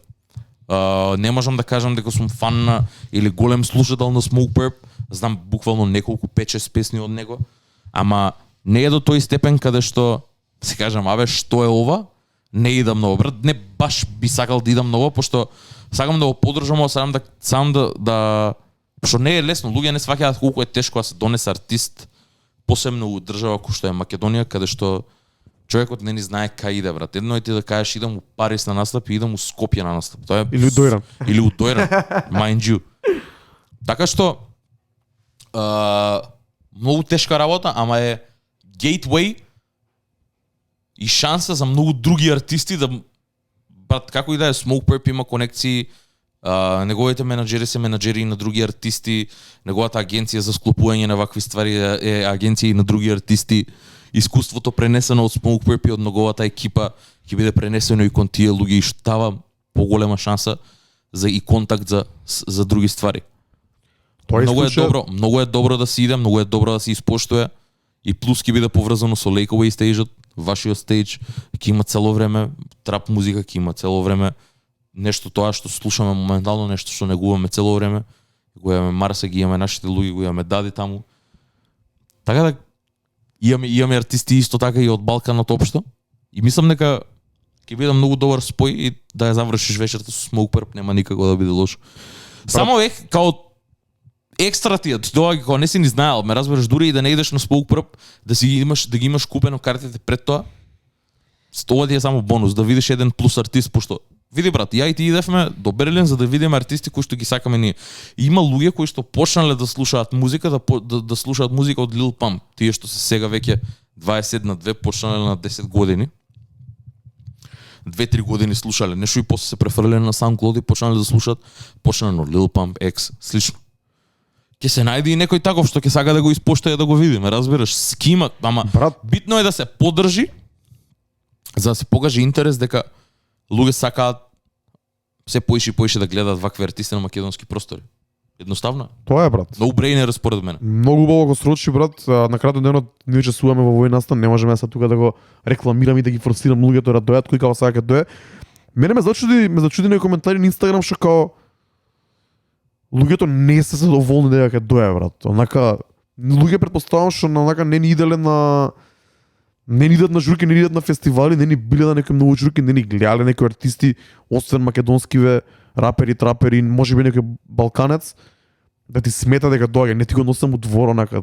Не можам да кажам дека сум фан или голем слушател на Smoke Perp, знам буквално неколку 5-6 песни од него, ама не е до тој степен каде што се кажам, што е ова? Не идам многу, брат, не баш би сакал да идам многу, пошто сакам да го поддржам, сам да што не е лесно, луѓе не сваќаат колку е тешко да се донесе артист, посебно у држава кој што е Македонија, каде што човекот не ни знае кај иде, брат. Едно е ти да кажеш идам у Париз на настап и идам у Скопје на настап. Тоа е или у Дојран. Или у Дојран, mind you. Така што многу тешка работа, ама е gateway и шанса за многу други артисти да, брат, како и да е, Smoke Perp има конекции, неговите менаџери се менаџери на други артисти, неговата агенција за склопување на вакви ствари е агенција и на други артисти. Искуството пренесено од Smoke Perp и од неговата екипа ќе биде пренесено и кон тие луѓе и што дава поголема шанса за и контакт за други ствари. Многу е добро да се иде, многу е добро да се испоштува и плюс ќе биде поврзано со Lakeaway стејџот, вашиот стејдж, ќе има цело време трап музика, ќе има цело време нешто тоа што слушаме моментално, нешто што негуваме цело време. Го имаме Марса, ги имаме нашите луѓе, го имаме Дади таму. Така да имаме артисти исто така и од Балканот општо. И мислам дека ќе биде многу добар спој и да ја завршиш вечерта со Smoke Perp, нема никако да биде лошо. Само као екстра ти доаѓа кога не си ни знаел, ме разбереш, дури и да не идеш на Smoke Perp, да ги имаш купено картите пред тоа. Ова ти е само бонус, да видиш еден плюс артист, пошто види, брат, ја и ти идевме до Берлин за да видиме артисти кои што ги сакаме ние. Има луѓе кои што почнале да слушаат музика, да слушаат музика од Lil Pump. Тие што се сега веќе 20 на 2 почнале на 10 години. 2-3 години слушале нешто и после се префрлеле на SoundCloud и почнале да слушаат, почнале на Lil Pump X, слично. Ќе се најде и некој таков што ќе сака да го испоштае да го видиме, разбираш, скима, ама брат, битно е да се поддржи за да се покаже интерес дека луѓе сакаат се поише и поише да гледаат вакви артисти на македонски простори. Едноставно. Тоа е, брат. No brainer според мене. Многу убаво го срочи, брат. На крајот денот ние чесуваме во овој настан, не можеме сега тука да го рекламирам и да ги форсирам луѓето да дојат кои као сега ќе дое. Мене ме зачуди на коментари на Инстаграм што као луѓето не се задоволни дека ќе дое, брат. Онака луѓе претпоставам што онака не ни иделе на не ни идат на журки, не ни идат на фестивали, не ни биле на некои многу журки, не ни гледале некои артисти, освен македонскиве рапери, трапери, можеби некој балканец, да ти смета дека доаѓа, не ти го носам у двор, онака,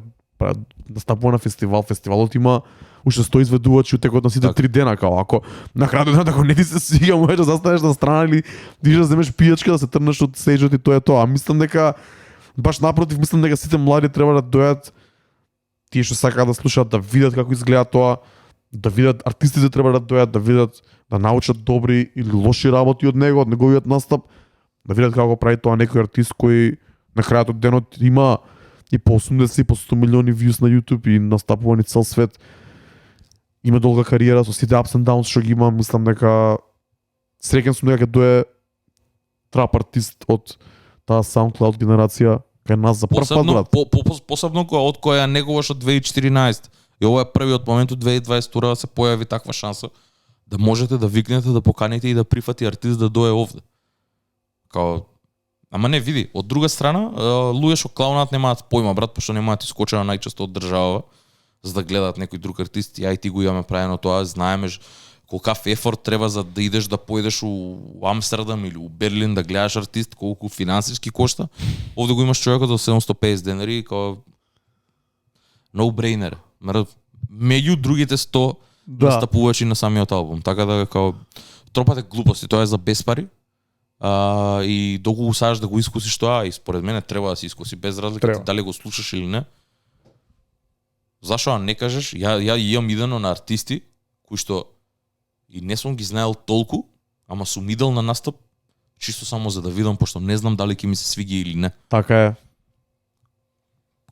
настапува на фестивал, фестивалот има уште 100 изведувачи у текот на сите Так. 3 дена, као, ако на крајот денот ако не ти се свига, можеш да застанеш на страна или ти да земеш пијачка, да се трнеш од стејџот и тоа е тоа. А мислам дека, баш напротив, мислам дека сите млади треба да дојат, тие што сакаат да слушаат, да видат како изгледа тоа, да видат артистите треба да дојат, да видат, да научат добри или лоши работи од него, од неговиот настап, да видат како го прави тоа некој артист кој на крајот од денот има и по 80 и по 100 милиони views на YouTube и настапува ни цел свет. Има долга кариера со сите ups and downs што ги има, мислам дека среќен сум дека ќе дое трап артист од таа SoundCloud генерација кај нас за прв пат, брат. Посебно од која неговаш од 2014. И ова е првиот момент од 2022 да се појави таква шанса да можете да викнете, да поканите и да прифати артист да дое овде. Као ама не види, од друга страна, луѓе што клаунат немаат појма, брат, пошто немаат искочена најчесто од држава за да гледаат некој друг артист. Ја и ти го имаме правено тоа, знаеме колкав ефорт треба за да идеш да појдеш у Амстердам или у Берлин да гледаш артист, колку финансиски кошта. Овде го имаш човекот за 750 денари, као no brainer. Меѓу другите 100 настапувачи на самиот албум. Така да као тропате глупости, тоа е за без пари. И доколку сакаш да го искусиш тоа, и според мене треба да се искуси без разлика дали го слушаш или не. Зашо не кажеш? Ја имам идено на артисти кои што и не сум ги знаел толку, ама сум идел на настап чисто само за да видам, пошто не знам дали ќе ми се свиѓа или не. Така е.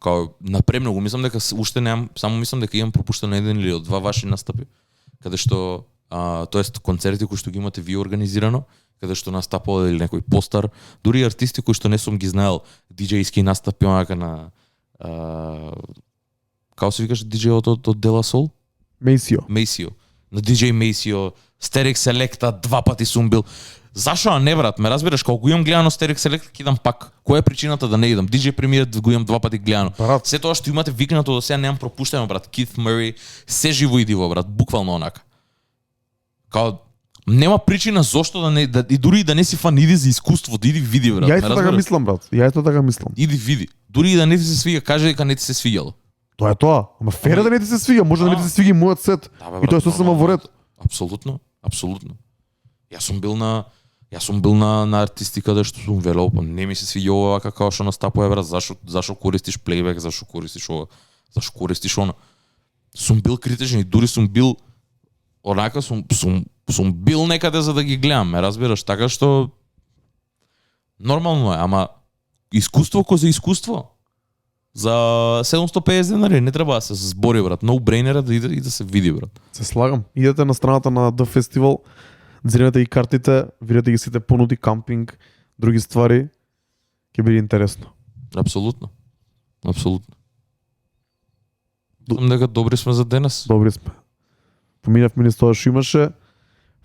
Као напремногу, мислам дека уште немам, само мислам дека имам пропуштено еден или од два ваши настапи, каде што тоест концерти кои што ги имате вие организирано, каде што настапува или некој постар, дури артисти кои што не сум ги знаел, диџејски настапи онака на како се викаш диџејот од Дела Сол? Мейсио. На диџеј Мейсио, Стерик Селекта, 2 пати сум бил. Зашо не, брат? Ме разбираш, кога го имам гледано Стерик Селекта, ќе идам пак. Која е причината да не идам? диџеј премиерот го имам 2 пати гледано. Брат. Се тоа што имате викнато до сега немам пропуштено, брат. Кит Мъри, се живо и диво, брат, буквално онака. Као нема причина зошто да не и дури да не си фан, иди за искуство, иди види, брат. Ја исто така мислам, брат. Ја исто така мислам. Иди види. Дури и да не ти се свига, кажи дека не ти се свиѓало. Тоа е тоа. Ама фера да не ти се свига, може да не ти се свига и мојот сет. И тоа е сосема во ред. Апсолутно. Јас сум бил на артисти каде што сум велел, па не ми се свиѓа ова како што настапува, брат, зашо користиш плейбек, зашо користиш ова, зашо користиш она. Сум бил критичен и дури сум бил онака сум бил некаде за да ги гледам, ме разбираш, така што нормално е, ама искуство кој за искуство. За 750 денари не треба да се збори, брат. No brainer да иде и да се види, брат. Се слагам. Идете на страната на The Festival, зринете ги картите, видете ги сите понуди, кампинг, други ствари. Ќе биде интересно. Апсолутно. Думам дека добри сме за денес. Добри сме. Поминавме низ тоа што имаше.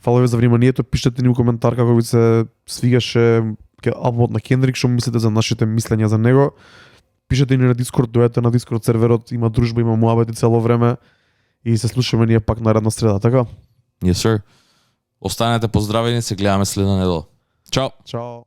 Фала ви за вниманието, пишете ни у коментар како ви се свигаше албумот на Кендрик, што мислите за нашите мислења за него. Пишете ни на Дискорд, дојдете на Дискорд серверот, има дружба, има муабети цело време и се слушаме ние пак наредна среда, така? Yes, sir. Останете поздравени, се гледаме следна недела. Чао! Чао!